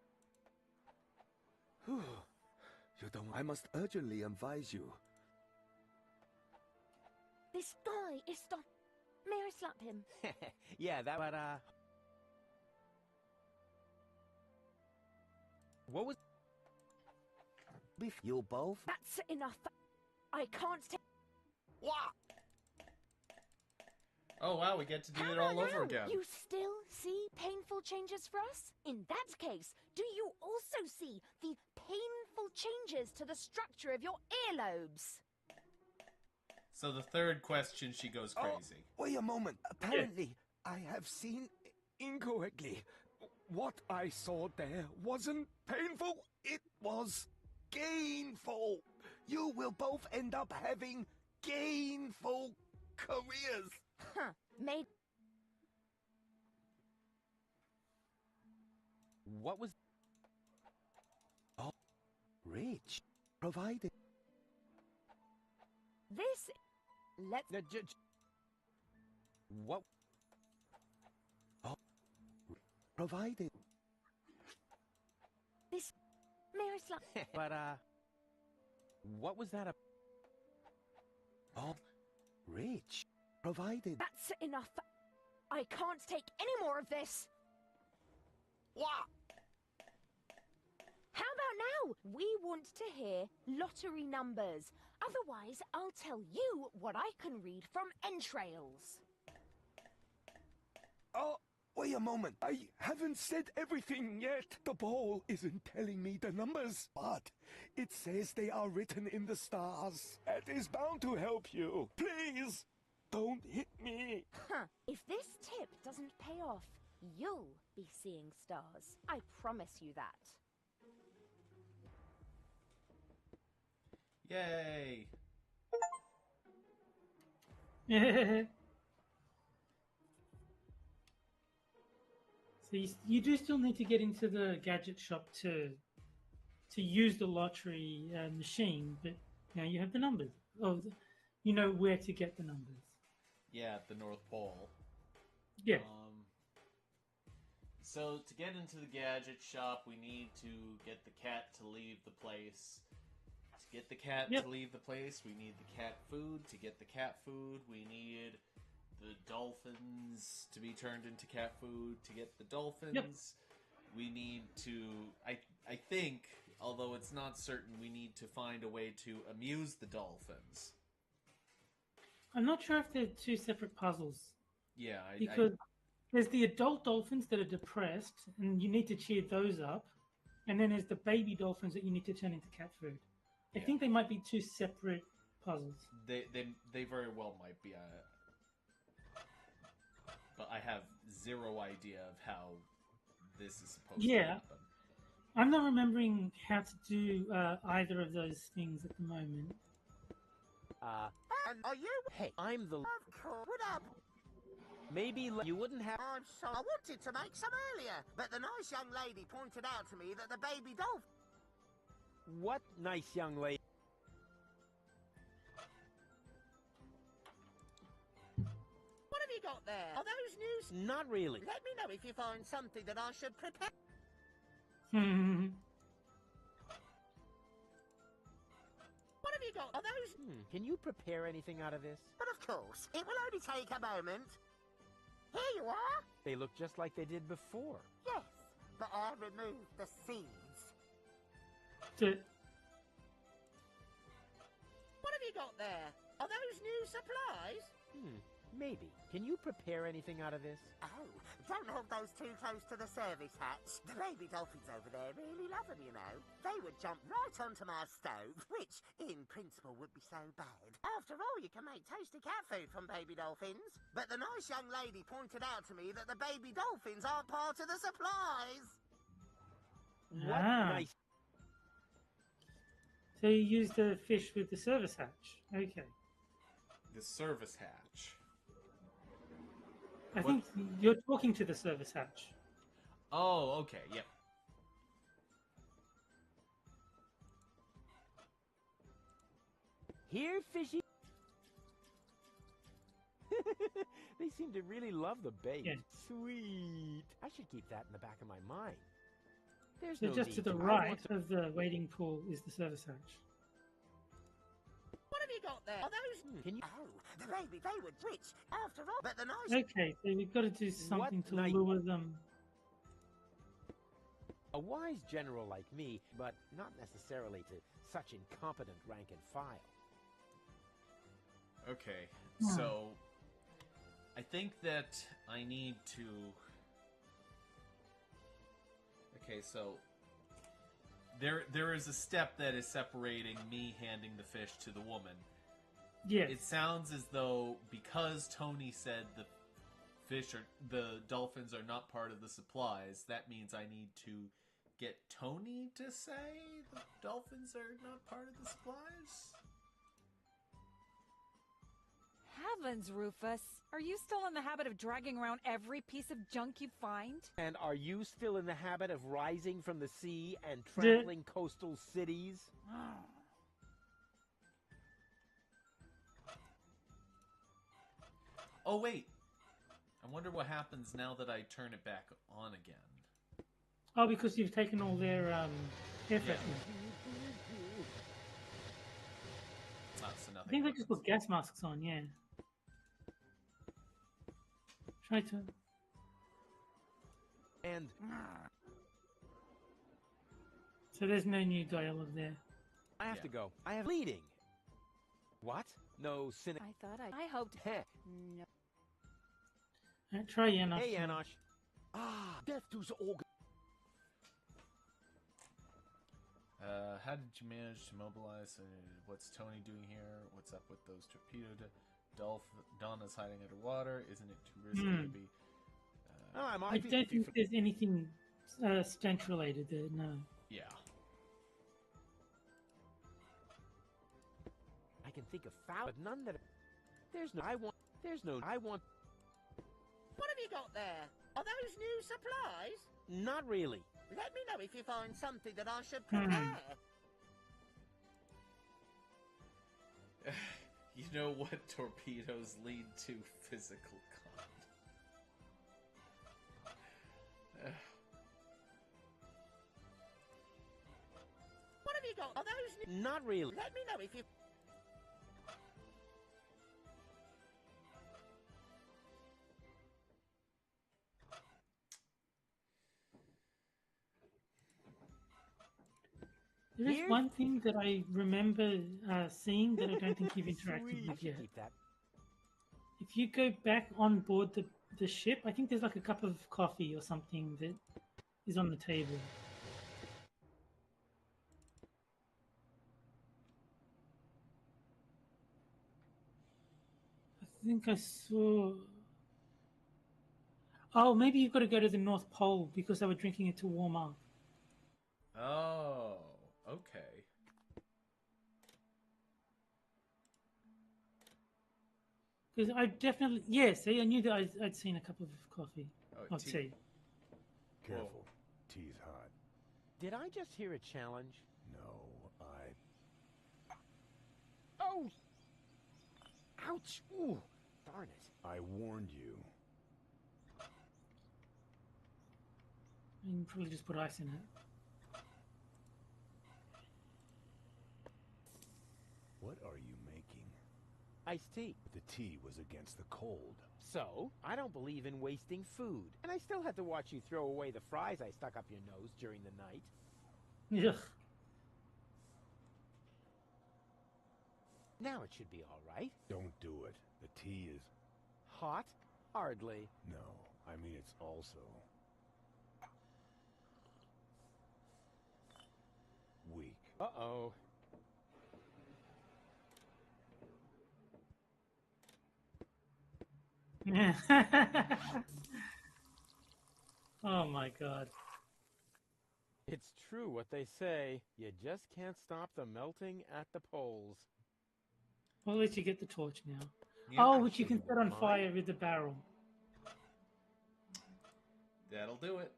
You don't. I must urgently advise you. This guy is stop... May I slap him? Yeah, that... But, what was... If you both... That's enough. I can't take... What? Oh wow, we get to do How it all about over now? again. You still see painful changes for us? In that case, do you also see the painful changes to the structure of your earlobes? So the third question, she goes crazy. Wait a moment. Apparently, I have seen incorrectly. What I saw there wasn't painful. It was gainful. You will both end up having gainful careers. Huh. Made... What was... Oh, rich. Provided. This... Let's... No, what... Oh, provided. This... May I slap... But, what was that? Oh, rich. Provided. That's enough. I can't take any more of this. What? How about now? We want to hear lottery numbers. Otherwise, I'll tell you what I can read from entrails. Oh, wait a moment. I haven't said everything yet. The ball isn't telling me the numbers, but it says they are written in the stars. That is bound to help you. Please, don't hit me. Huh. If this tip doesn't pay off, you'll be seeing stars. I promise you that. Yay! So you do still need to get into the gadget shop to use the lottery machine, but now you have the numbers. Oh, you know where to get the numbers. Yeah, at the North Pole. Yeah. So to get into the gadget shop, we need to get the cat to leave the place. To get the cat to leave the place, we need the cat food. To get the cat food, we need the dolphins to be turned into cat food. To get the dolphins, we need to... I think, although it's not certain, we need to find a way to amuse the dolphins. I'm not sure if they're two separate puzzles. Yeah, because There's the adult dolphins that are depressed, and you need to cheer those up. And then there's the baby dolphins that you need to turn into cat food. I think they might be two separate puzzles. They very well might be. But I have zero idea of how this is supposed to happen. I'm not remembering how to do either of those things at the moment. And are you? Hey, I'm the... Of course. What up? Maybe you wouldn't have... I'm sorry. I wanted to make some earlier, but the nice young lady pointed out to me that the baby dolphin... What nice young lady? What have you got there? Are those news? Not really. Let me know if you find something that I should prepare. What have you got? Are those... Can you prepare anything out of this? But of course, it will only take a moment. Here you are. They look just like they did before. Yes, but I removed the seeds. What have you got there? Are those new supplies? Maybe. Can you prepare anything out of this? Oh, don't hold those too close to the service hatch. The baby dolphins over there really love them, you know. They would jump right onto my stove, which, in principle, would be so bad. After all, you can make tasty cat food from baby dolphins. But the nice young lady pointed out to me that the baby dolphins aren't part of the supplies. What nice... So you use the fish with the service hatch. Okay. The service hatch. I think you're talking to the service hatch. Oh, okay, yep. Here, fishy. They seem to really love the bait. Yeah. Sweet. I should keep that in the back of my mind. There's So no just need to the I right want to... of the waiting pool is the service hatch. What have you got there? Are those... Can you... Oh, the baby, they were rich. After all, but the nice... Okay, so we've got to do something to night? lure them. A wise general like me, but not necessarily to such incompetent rank and file. Okay, so I think that I need to... Okay, so there is a step that is separating me handing the fish to the woman. Yeah. It sounds as though because Tony said the dolphins are not part of the supplies, that means I need to get Tony to say the dolphins are not part of the supplies? Heavens, Rufus. Are you still in the habit of dragging around every piece of junk you find? And are you still in the habit of rising from the sea and trampling coastal cities? Oh, wait. I wonder what happens now that I turn it back on again. Oh, because you've taken all their air fresheners. So nothing I think they just put gas masks on, yeah. Try to... And... So there's no new dialogue there. I have to go. I have bleeding. What? No cynic... I hoped... Heh. No. Try Janosch. Hey, Janosch. Death to the organ. How did you manage to mobilize? What's Tony doing here? What's up with those torpedo? Donna's hiding underwater. Isn't it too risky to be? I don't think there's anything stunt related there. No. Yeah. I can think of foul, but none that. There's no. I want. There's no. I want. What have you got there? Are those new supplies? Not really. Let me know if you find something that I should prepare. You know what torpedoes lead to? Physical con. What have you got? Are those new... Not really. Let me know if you... There is one thing that I remember seeing that I don't think you've interacted with yet. Keep that. If you go back on board the the ship. I think there's like a cup of coffee or something that is on the table. I think I saw. Oh, maybe you've got to go to the North Pole because they were drinking it to warm up. Oh, okay. Because I definitely, yes, I knew that I'd seen a cup of coffee. Oh, tea. Careful. Whoa. Tea's hot. Did I just hear a challenge? No, Oh! Ouch! Ooh! Darn it. I warned you. You can probably just put ice in it. What are you making? Iced tea. The tea was against the cold. So, I don't believe in wasting food. And I still had to watch you throw away the fries I stuck up your nose during the night. Ugh. Now it should be all right. Don't do it. The tea is... Hot? Hardly. No, I mean it's also... weak. Uh-oh. Oh my god. It's true what they say. You just can't stop the melting at the poles. Well, at least you get the torch now. Yeah, Oh, which you actually, can set on fire with the barrel. that'll do it.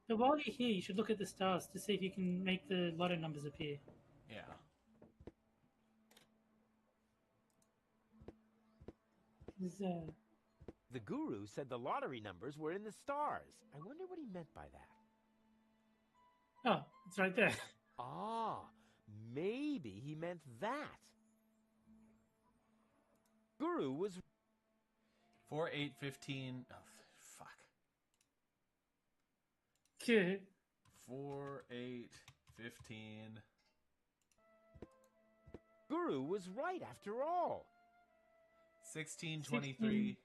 So while you're here, you should look at the stars to see if you can make the lotto numbers appear. Yeah. The guru said the lottery numbers were in the stars. I wonder what he meant by that. Oh, it's right there. Ah, maybe he meant that. Guru was... 4, 8, 15... Oh, fuck. Okay. 4, 8, 15... Guru was right after all. 16, 23...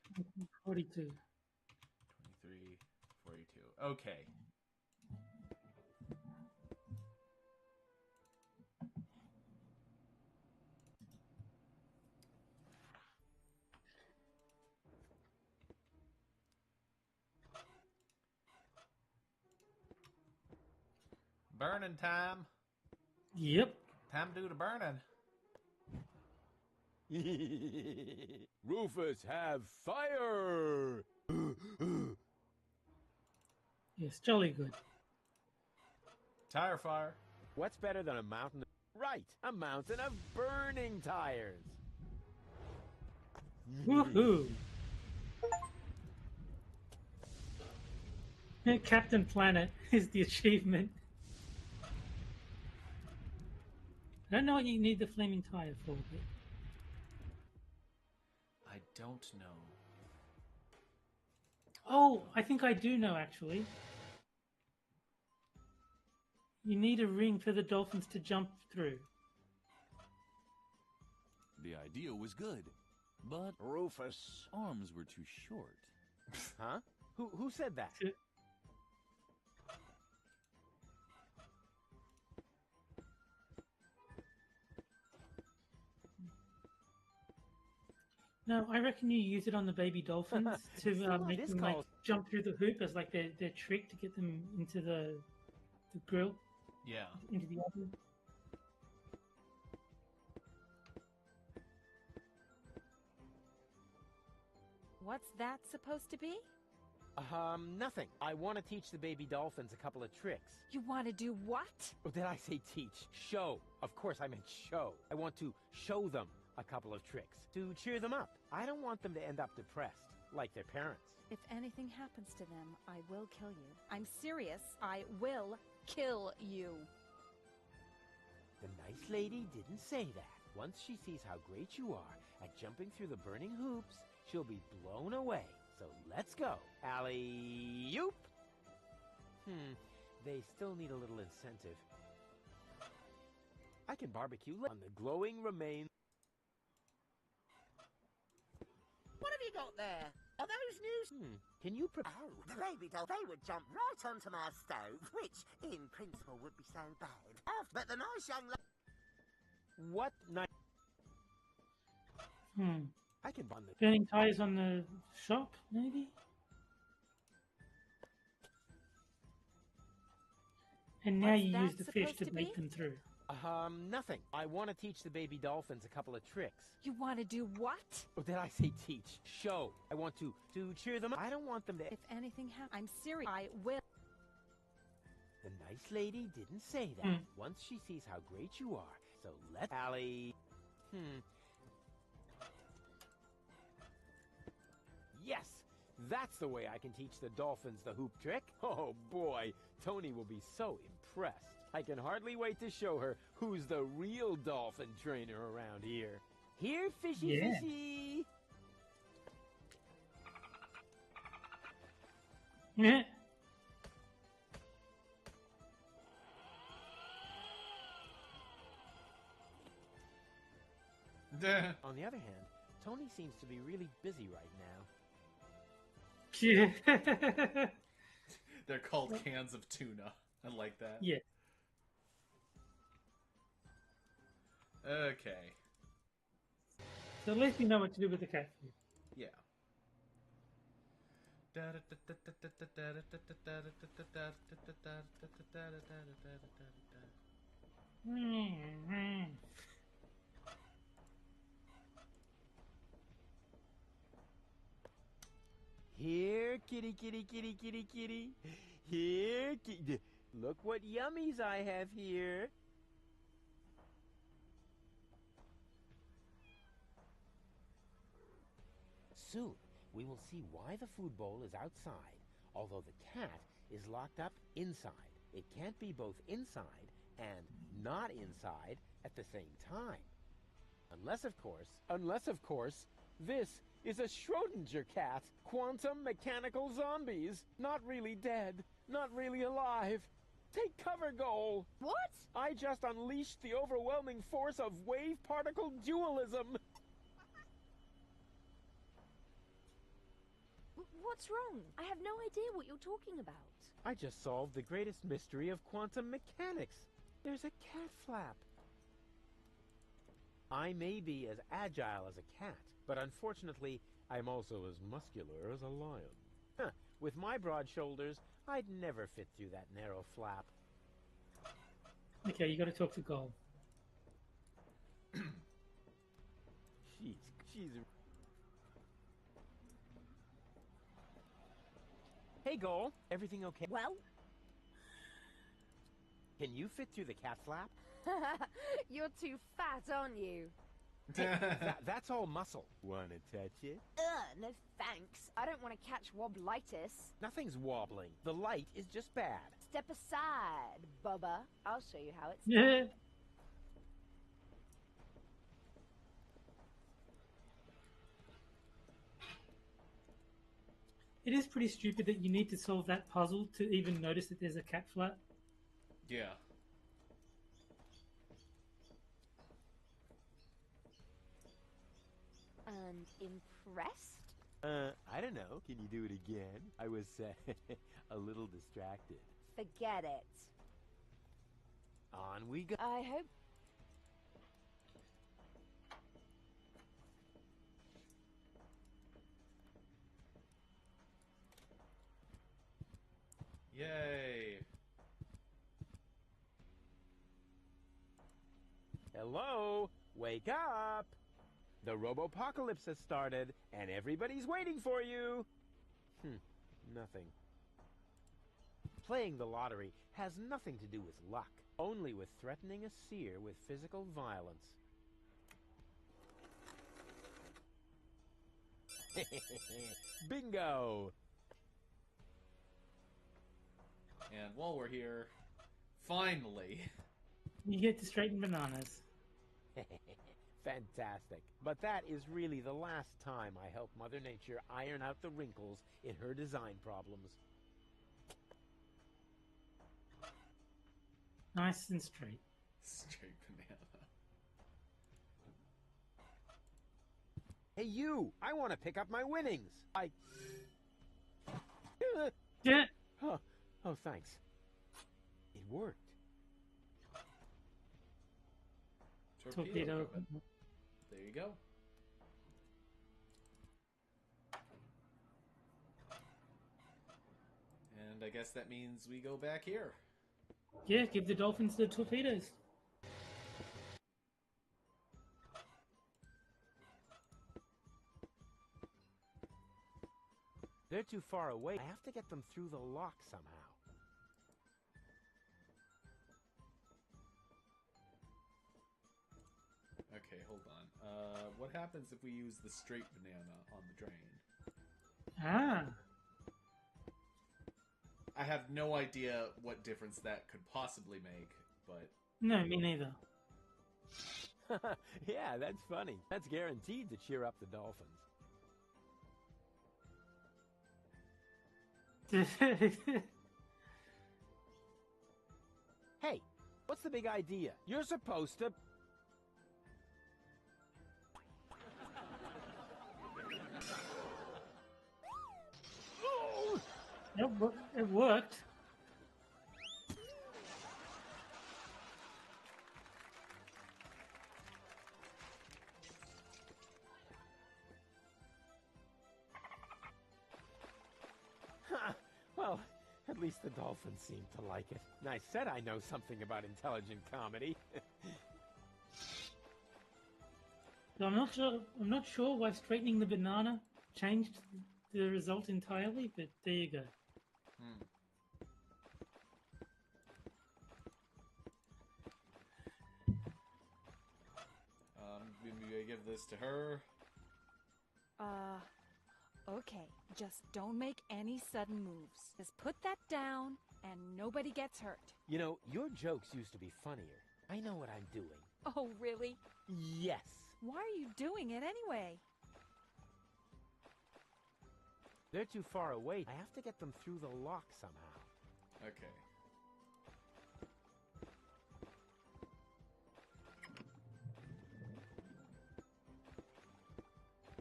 42. 23, 42. Okay. Burning time. Yep. Time to do the burning. Rufus, have fire! Yes, jolly good. Tire fire. What's better than a mountain of... Right, a mountain of burning tires. Woohoo! Captain Planet is the achievement. I don't know what you need the flaming tire for, but... I don't know. Oh, I think I do know, actually. You need a ring for the dolphins to jump through. The idea was good, but Rufus. arms were too short. Huh? Who said that? No, I reckon you use it on the baby dolphins to make this them like calls- jump through the hoop as like their trick to get them into the grill, Yeah. into the oven. What's that supposed to be? Nothing. I want to teach the baby dolphins a couple of tricks. You want to do what? Oh, did I say teach? Show. Of course I meant show. I want to show them a couple of tricks to cheer them up. I don't want them to end up depressed, like their parents. If anything happens to them, I will kill you. I'm serious. I will kill you. The nice lady didn't say that. Once she sees how great you are at jumping through the burning hoops, she'll be blown away. So let's go. Alley-oop! They still need a little incentive. I can barbecue on the glowing remains. What have you got there? Are those news? Can you Oh, the baby doll, they would jump right onto my stove, which, in principle, would be so bad. But the nice young What night? I can bond the... Burning tires on the shop, maybe? And now What's you use that the fish supposed to to bait be? them through. Nothing. I want to teach the baby dolphins a couple of tricks. You want to do what? Oh, did I say teach? Show. I want to cheer them up. I don't want them to... If anything happens, I'm serious. I will. The nice lady didn't say that. Once she sees how great you are. So let Allie... Yes! That's the way I can teach the dolphins the hoop trick. Oh boy, Tony will be so impressed. I can hardly wait to show her who's the real dolphin trainer around here. Here, fishy fishy! Yeah. On the other hand, Tony seems to be really busy right now. Yeah. They're called cans of tuna. I like that. Yeah. Okay. So at least we know what to do with the cat food. Yeah. Here, kitty, kitty, kitty, kitty, kitty. Here, kitty. Look what yummies I have here. Soon, we will see why the food bowl is outside, although the cat is locked up inside. It can't be both inside and not inside at the same time. Unless, of course, this is a Schrodinger cat. Quantum mechanical zombies. Not really dead. Not really alive. Take cover, Goal. What? I just unleashed the overwhelming force of wave-particle dualism. What's wrong? I have no idea what you're talking about. I just solved the greatest mystery of quantum mechanics. There's a cat flap. I may be as agile as a cat, but unfortunately, I'm also as muscular as a lion. Huh. With my broad shoulders, I'd never fit through that narrow flap. Okay, you got to talk to Goal. She's... Hey, Goal. Everything okay? Well? Can you fit through the cat flap? You're too fat, aren't you? Hey, that's all muscle. Wanna touch it? No thanks. I don't want to catch wobblitis. Nothing's wobbling. The light is just bad. Step aside, Bubba. I'll show you how it's Yeah. done. It is pretty stupid that you need to solve that puzzle to even notice that there's a cat flap. Yeah. And impressed? I don't know. Can you do it again? I was a little distracted. Forget it. On we go. I hope. Yay. Hello? Wake up! The Robopocalypse has started, and everybody's waiting for you! Nothing. Playing the lottery has nothing to do with luck, only with threatening a seer with physical violence. Bingo! And while we're here, finally... You get to straighten bananas. Fantastic. But that is really the last time I help Mother Nature iron out the wrinkles in her design problems. Nice and straight. Straight banana. Hey, you! I want to pick up my winnings! Yeah. Oh, thanks. It worked. Torpedo. There you go. And I guess that means we go back here. Yeah, give the dolphins the torpedoes. They're too far away. I have to get them through the lock somehow. Okay, hold on. What happens if we use the straight banana on the drain? Ah. I have no idea what difference that could possibly make, but... No, me neither. Yeah, that's funny. That's guaranteed to cheer up the dolphins. Hey, what's the big idea? You're supposed to... It worked. Well, at least the dolphins seem to like it. And I said I know something about intelligent comedy. So I'm not sure why straightening the banana changed the result entirely, but there you go. Maybe I give this to her. Okay. Just don't make any sudden moves. Just put that down, and nobody gets hurt. You know, your jokes used to be funnier. I know what I'm doing. Oh, really? Yes. Why are you doing it anyway? They're too far away. I have to get them through the lock somehow. Okay.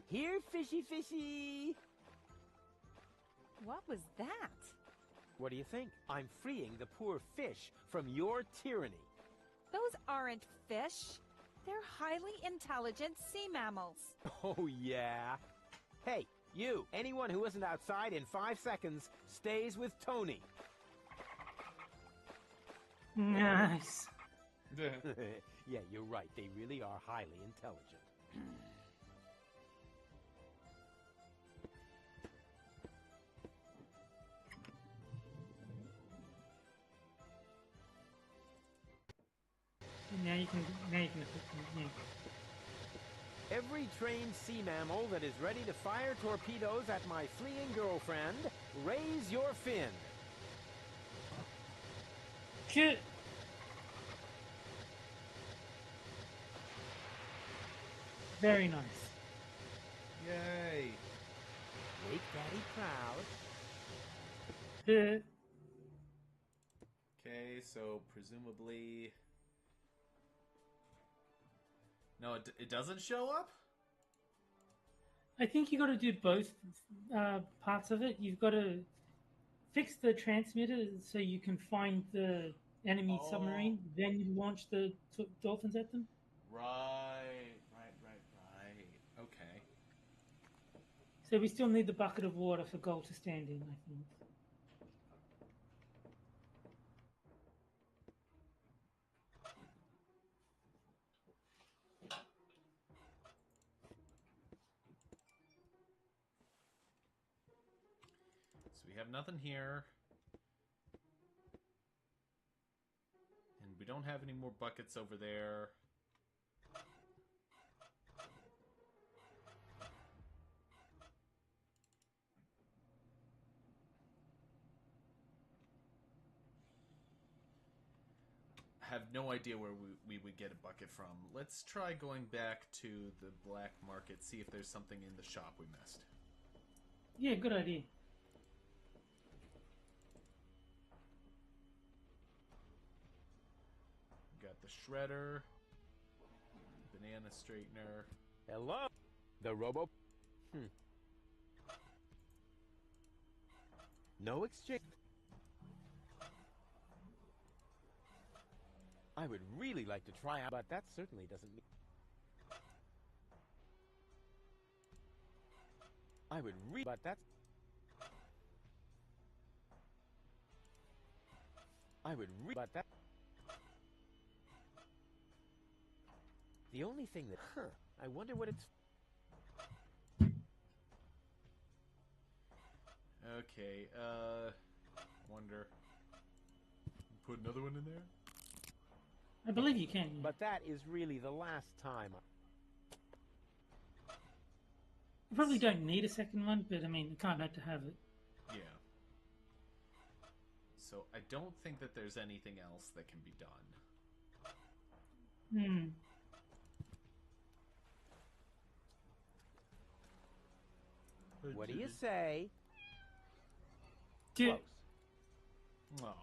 Here, fishy fishy! What was that? What do you think? I'm freeing the poor fish from your tyranny. Those aren't fish. They're highly intelligent sea mammals. Oh, yeah? Hey, you! Anyone who isn't outside in 5 seconds stays with Tony. Nice. Yeah, you're right. They really are highly intelligent. Now you can yeah. Every trained sea mammal that is ready to fire torpedoes at my fleeing girlfriend, raise your fin. Shit. Very nice. Yay! Make Daddy proud. Okay, so presumably... No, it doesn't show up? I think you got to do both parts of it. You've got to fix the transmitter so you can find the enemy submarine. Then you launch the dolphins at them. Right. Okay. So we still need the bucket of water for gold to stand in, I think. So we have nothing here. And we don't have any more buckets over there. Have no idea where we would get a bucket from. Let's try going back to the black market, see if there's something in the shop we missed. Yeah, good idea. We got the shredder, banana straightener. Hello? The robo... No exchange. I would really like to try out, but that certainly doesn't mean... I would but that's... but that... The only thing that... I wonder what it's... Okay, wonder... Put another one in there? I believe you can. But that is really the last time. You probably don't need a second one, but I mean, you can't hurt to have it. Yeah. So I don't think that there's anything else that can be done. What do you say? Close. Aww.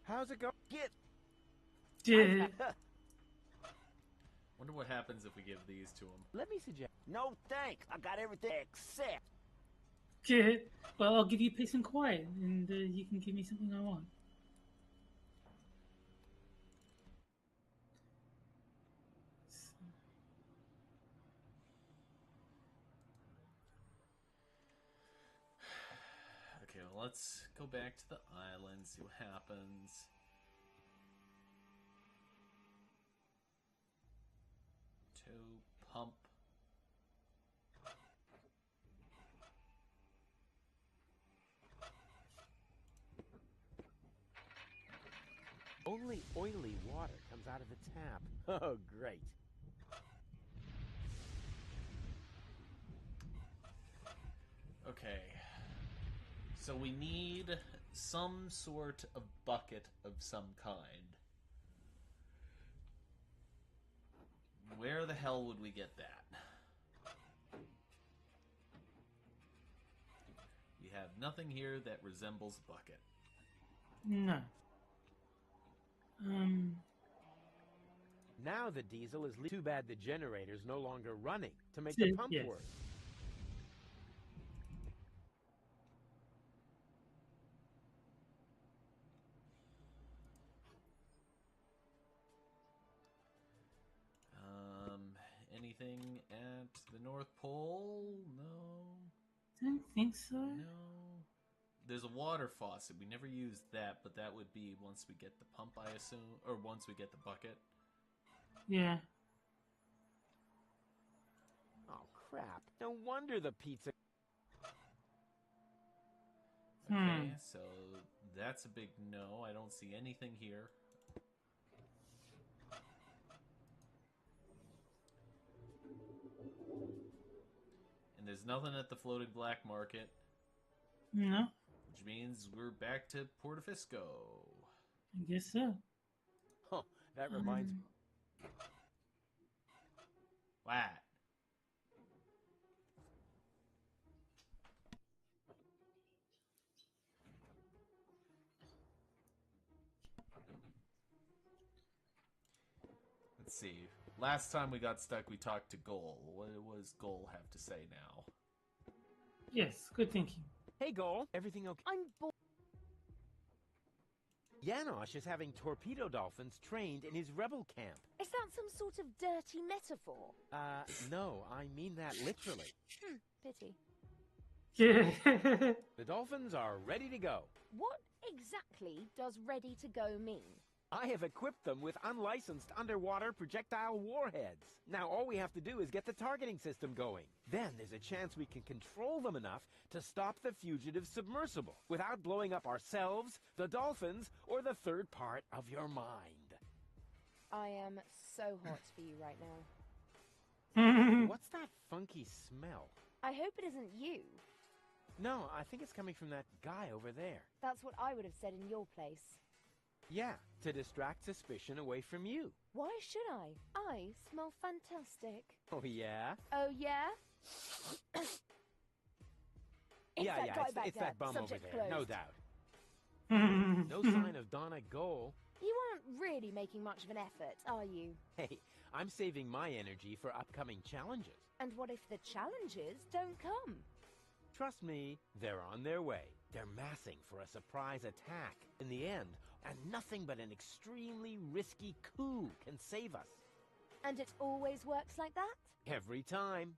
How's it go? Get... Wonder what happens if we give these to him. Let me suggest... No thanks. I got everything except... Well, I'll give you peace and quiet, and you can give me something I want. Okay, well, let's go back to the island, see what happens. To pump. Only oily water comes out of the tap. Oh, great. Okay. So we need some sort of bucket of some kind. Where the hell would we get that? We have nothing here that resembles a bucket. No. Now the diesel is too bad the generator's no longer running to make the pump work. Anything at the North Pole? No. Don't think so. No. There's a water faucet. We never used that, but that would be once we get the pump, I assume, or once we get the bucket. Yeah. Oh, crap. No wonder the pizza... Okay, so that's a big no. I don't see anything here. And there's nothing at the floating black market. No. Which means we're back to Portofisco. I guess so. Huh, that reminds me. What? Let's see. Last time we got stuck, we talked to Goal. What does Goal have to say now? Yes, good thinking. Hey, Goal. Everything okay? I'm bored. Janosch is having torpedo dolphins trained in his rebel camp. Is that some sort of dirty metaphor? No, I mean that literally. Pity. The dolphins are ready to go. What exactly does ready to go mean? I have equipped them with unlicensed underwater projectile warheads. Now all we have to do is get the targeting system going. Then there's a chance we can control them enough to stop the fugitive submersible without blowing up ourselves, the dolphins, or the third part of your mind. I am so hot for you right now. What's that funky smell? I hope it isn't you. No, I think it's coming from that guy over there. That's what I would have said in your place. Yeah, to distract suspicion away from you. Why should I? I smell fantastic. Oh, yeah? Oh, yeah? Yeah, it's that bum over there, no doubt. No sign of Donna Goal. You aren't really making much of an effort, are you? Hey, I'm saving my energy for upcoming challenges. And what if the challenges don't come? Trust me, they're on their way. They're massing for a surprise attack in the end, and nothing but an extremely risky coup can save us. And it always works like that? Every time.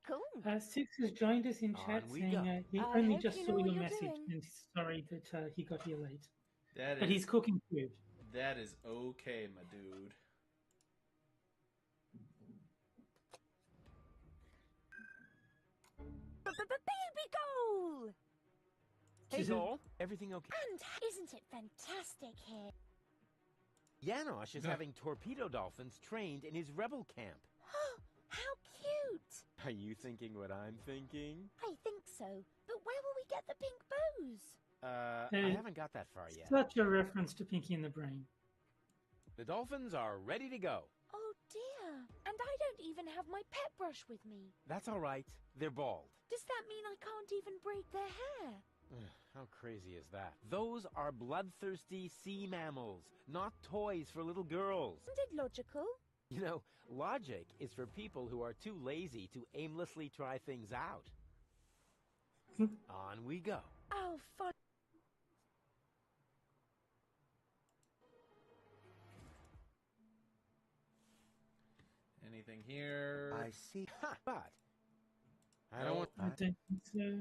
Cool. Six has joined us in chat On we saying go. he I only hope just you saw know what your you're message doing. and he's sorry that he got here late. That But is he's cooking food. that is okay, my dude. Baby goal! Hey, Goal, everything okay? And isn't it fantastic here? Janosch is having torpedo dolphins trained in his rebel camp. How cute! Are you thinking what I'm thinking? I think so. But where will we get the pink bows? I haven't got that far yet. Such a reference to Pinky and the Brain. The dolphins are ready to go. Oh dear. And I don't even have my pet brush with me. That's all right. They're bald. Does that mean I can't even braid their hair? How crazy is that? Those are bloodthirsty sea mammals, not toys for little girls. Isn't it logical? You know, logic is for people who are too lazy to aimlessly try things out. On we go. Oh, fun. Anything here? I see. Ha! But I don't want. I don't think so.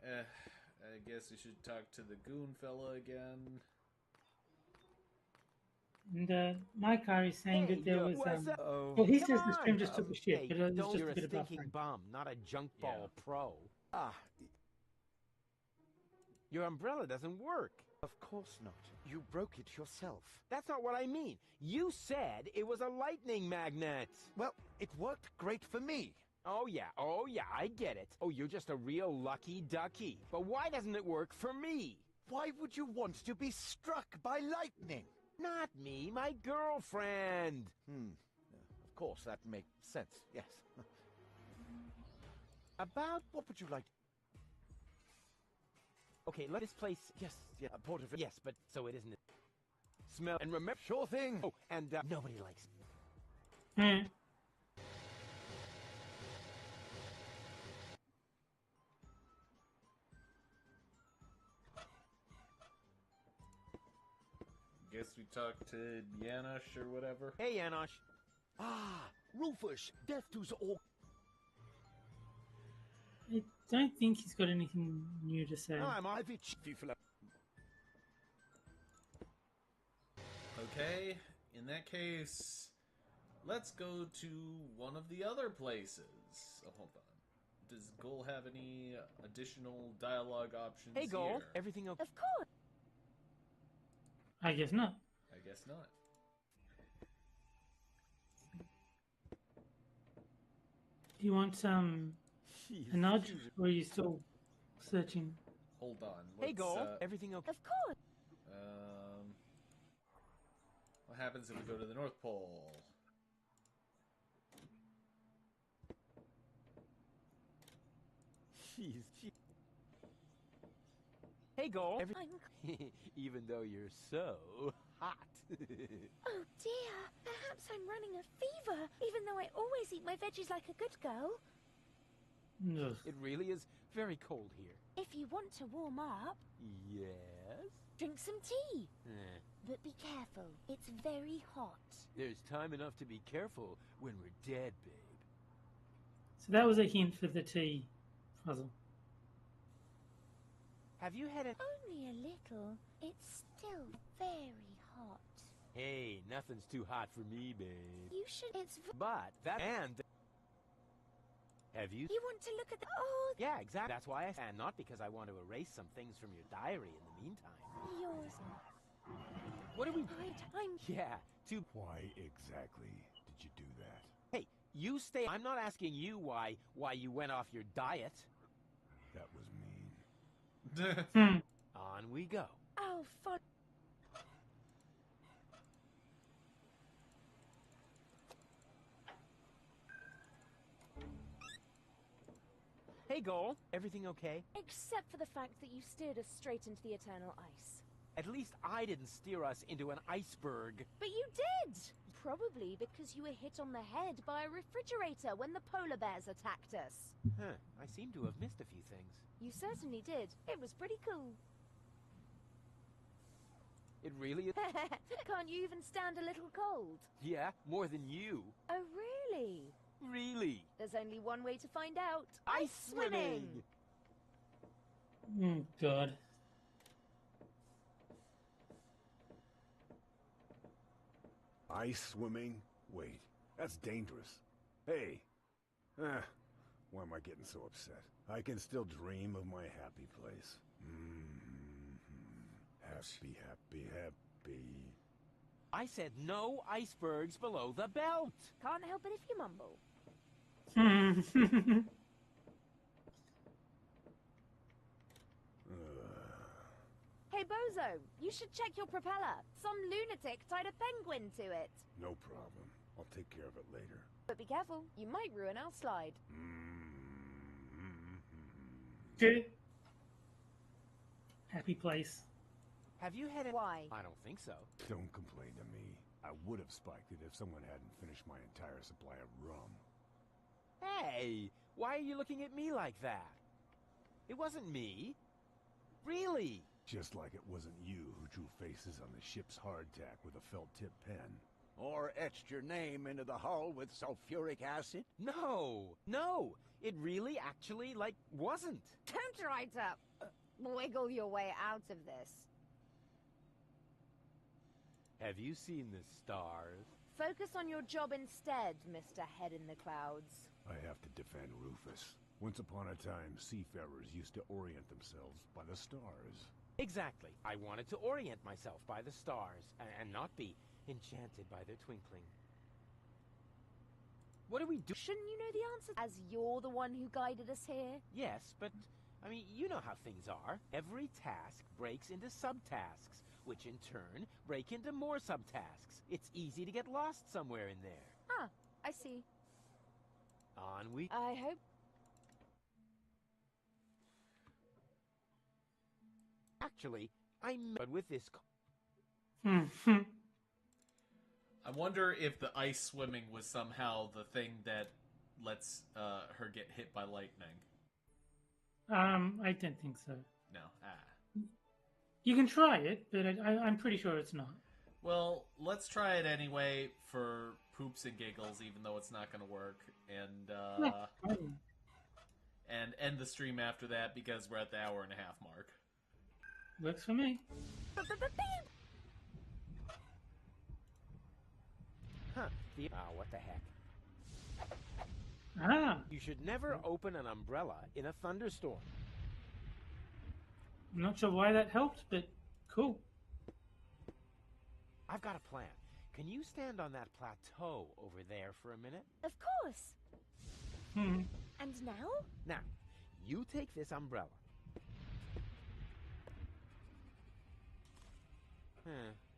I guess we should talk to the goon fella again. And Mike is saying Hey, that there was what's well, he Come says the stream on. just took a shit, Hey, but it's don't, just you're a bit of stinking buffering. bum, not a junk ball pro. Ah, Your umbrella doesn't work. of course not. You broke it yourself. That's not what I mean. You said it was a lightning magnet. Well, it worked great for me. Oh yeah, I get it. Oh, you're just a real lucky ducky. But why doesn't it work for me? Why would you want to be struck by lightning? Not me, my girlfriend. Of course, that makes sense, yes. About what would you like? Okay, let this place. Yes, yeah, a port of it. Yes, but so it isn't. Smell and remember. Sure thing. Oh, and nobody likes. Hmm. Guess we talked to Janosch or whatever. Hey, Janosch. Ah, Rufus, death to all. I don't think he's got anything new to say. I'm on. Okay, in that case, let's go to one of the other places. Oh, hold on. Does Goal have any additional dialogue options Hey, Goal. here? Everything okay? Of course. I guess not. I guess not. Do you want a nudge, or are you still searching? Hold on. Hey, Let's, Goal. Everything okay? Of course. What happens if we go to the North Pole? Hey, Goal. I'm... Even though you're so hot. Oh dear. Perhaps I'm running a fever, even though I always eat my veggies like a good girl. Ugh. It really is very cold here. If you want to warm up, Yes? drink some tea. Eh, But be careful. It's very hot. there's time enough to be careful when we're dead, babe. So that was a hint for the tea puzzle. Have you had a... Only a little. It's still very hot. Hey, nothing's too hot for me, babe. You should... It's... But that... And... Have you... You want to look at the... Oh, Yeah, exactly. That's why I... And not because I want to erase some things from your diary in the meantime. yours. What are we... I'm... Yeah, too... Why exactly did you do that? Hey, you stay... I'm not asking you why you went off your diet. That was mean. On we go. Oh, fun. Hey, Goal. Everything okay? Except for the fact that you steered us straight into the eternal ice. At least I didn't steer us into an iceberg. But you did! Probably because you were hit on the head by a refrigerator when the polar bears attacked us. Huh, I seem to have missed a few things. You certainly did. It was pretty cool. It really is? Can't you even stand a little cold? Yeah, more than you. Oh, really? Really? There's only one way to find out. Ice swimming! Oh, God. Ice swimming? Wait, that's dangerous. Hey. Why am I getting so upset? I can still dream of my happy place. Happy, happy, happy. I said no icebergs below the belt. Can't help it if you mumble. Hey, Bozo, you should check your propeller. Some lunatic tied a penguin to it. No problem. I'll take care of it later. But be careful, you might ruin our slide. Okay. Happy place. Have you had it? Why? I don't think so. Don't complain to me. I would have spiked it if someone hadn't finished my entire supply of rum. Hey, why are you looking at me like that? It wasn't me. Really? Just like it wasn't you who drew faces on the ship's hardtack with a felt-tip pen. Or etched your name into the hull with sulfuric acid? No, it really actually, wasn't. Don't try to wiggle your way out of this. Have you seen the stars? Focus on your job instead, Mr. Head in the Clouds. I have to defend Rufus. Once upon a time, seafarers used to orient themselves by the stars. Exactly. I wanted to orient myself by the stars and not be enchanted by their twinkling. What do we do? Shouldn't you know the answer? As you're the one who guided us here? Yes, but, I mean, you know how things are. Every task breaks into subtasks, which in turn break into more subtasks. It's easy to get lost somewhere in there. Ah, I see. On we... I hope... Actually, I'm with this... I wonder if the ice swimming was somehow the thing that lets her get hit by lightning. I don't think so. No. You can try it, but I'm pretty sure it's not. Well, let's try it anyway for poops and giggles, even though it's not going to work, and end the stream after that because we're at the 1.5 hour mark. Works for me. Huh. What the heck? Ah. You should never open an umbrella in a thunderstorm. I'm not sure why that helped, but cool. I've got a plan. Can you stand on that plateau over there for a minute? Of course. And now? Now, you take this umbrella.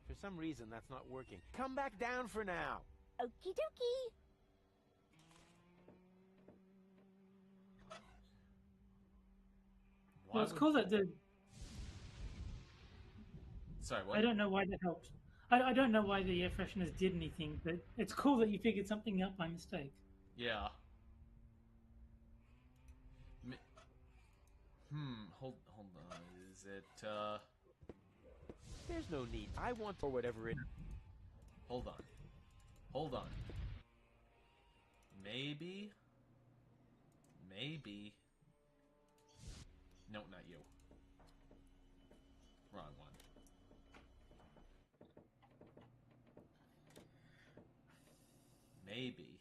For some reason, that's not working. Come back down for now. Okie dokie. Well, it's cool that the... Sorry, what? I don't know why that helped. I don't know why the air fresheners did anything, but it's cool that you figured something out by mistake. Yeah. Hold on. Is it, There's no need. I want for whatever it... Hold on. Maybe... No, not you. Wrong one. Maybe.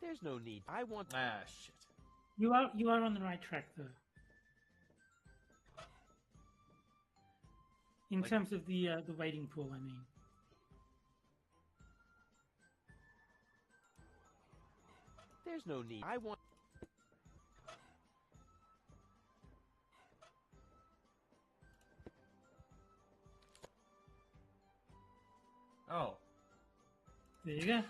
There's no need. I want... shit. You are on the right track, though. In terms of the wading pool, I mean. There's no need. I want... Oh. There you go.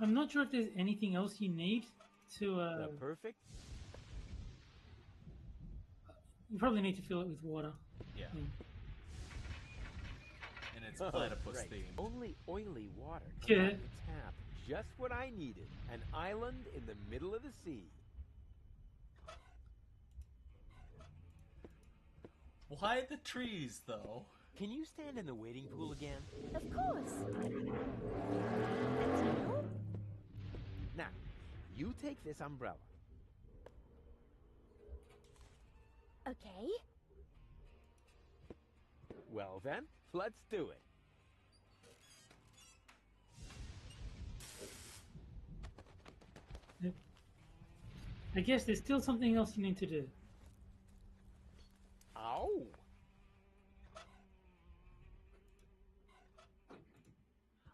I'm not sure if there's anything else you need to. The perfect. You probably need to fill it with water. Yeah. Yeah. And it's platypus right. themed. Only oily water comes Yeah. out of the tap. Just what I needed. An island in the middle of the sea. Why the trees, though? Can you stand in the wading pool again? Of course. Now, you take this umbrella. Okay. Well then, let's do it. I guess there's still something else you need to do. Ow!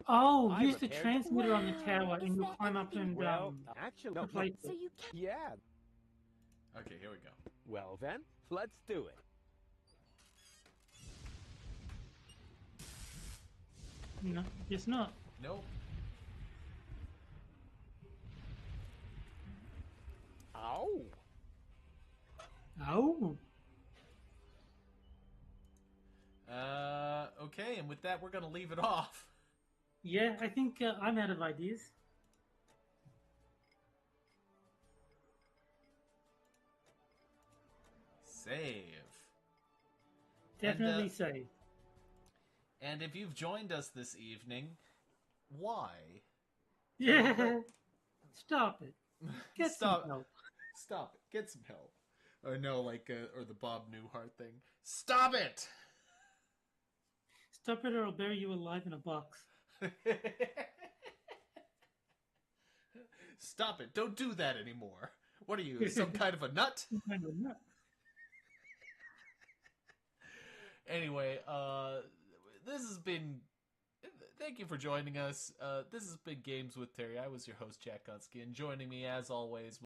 Oh, I use the repaired- transmitter on the Wow, tower, is and you'll there climb up and Well, actually, no, replace So it. you can. yeah. Okay, here we go. Well then, let's do it. No, it's not. Nope. Ow! Oh. Okay, and with that, we're gonna leave it off. Yeah, I think I'm out of ideas. Save. Definitely And, save. And if you've joined us this evening, why? Yeah. Stop it. Get Stop. some help. Stop it. Get some help. Or no, like, or the Bob Newhart thing. Stop it! Stop it or I'll bury you alive in a box. Stop it. Don't do that anymore. What are you, some kind of a nut? Some kind of nut. Anyway, this has been... Thank you for joining us. This has been Games with Terry. I was your host, Jack Gunsky, and joining me, as always...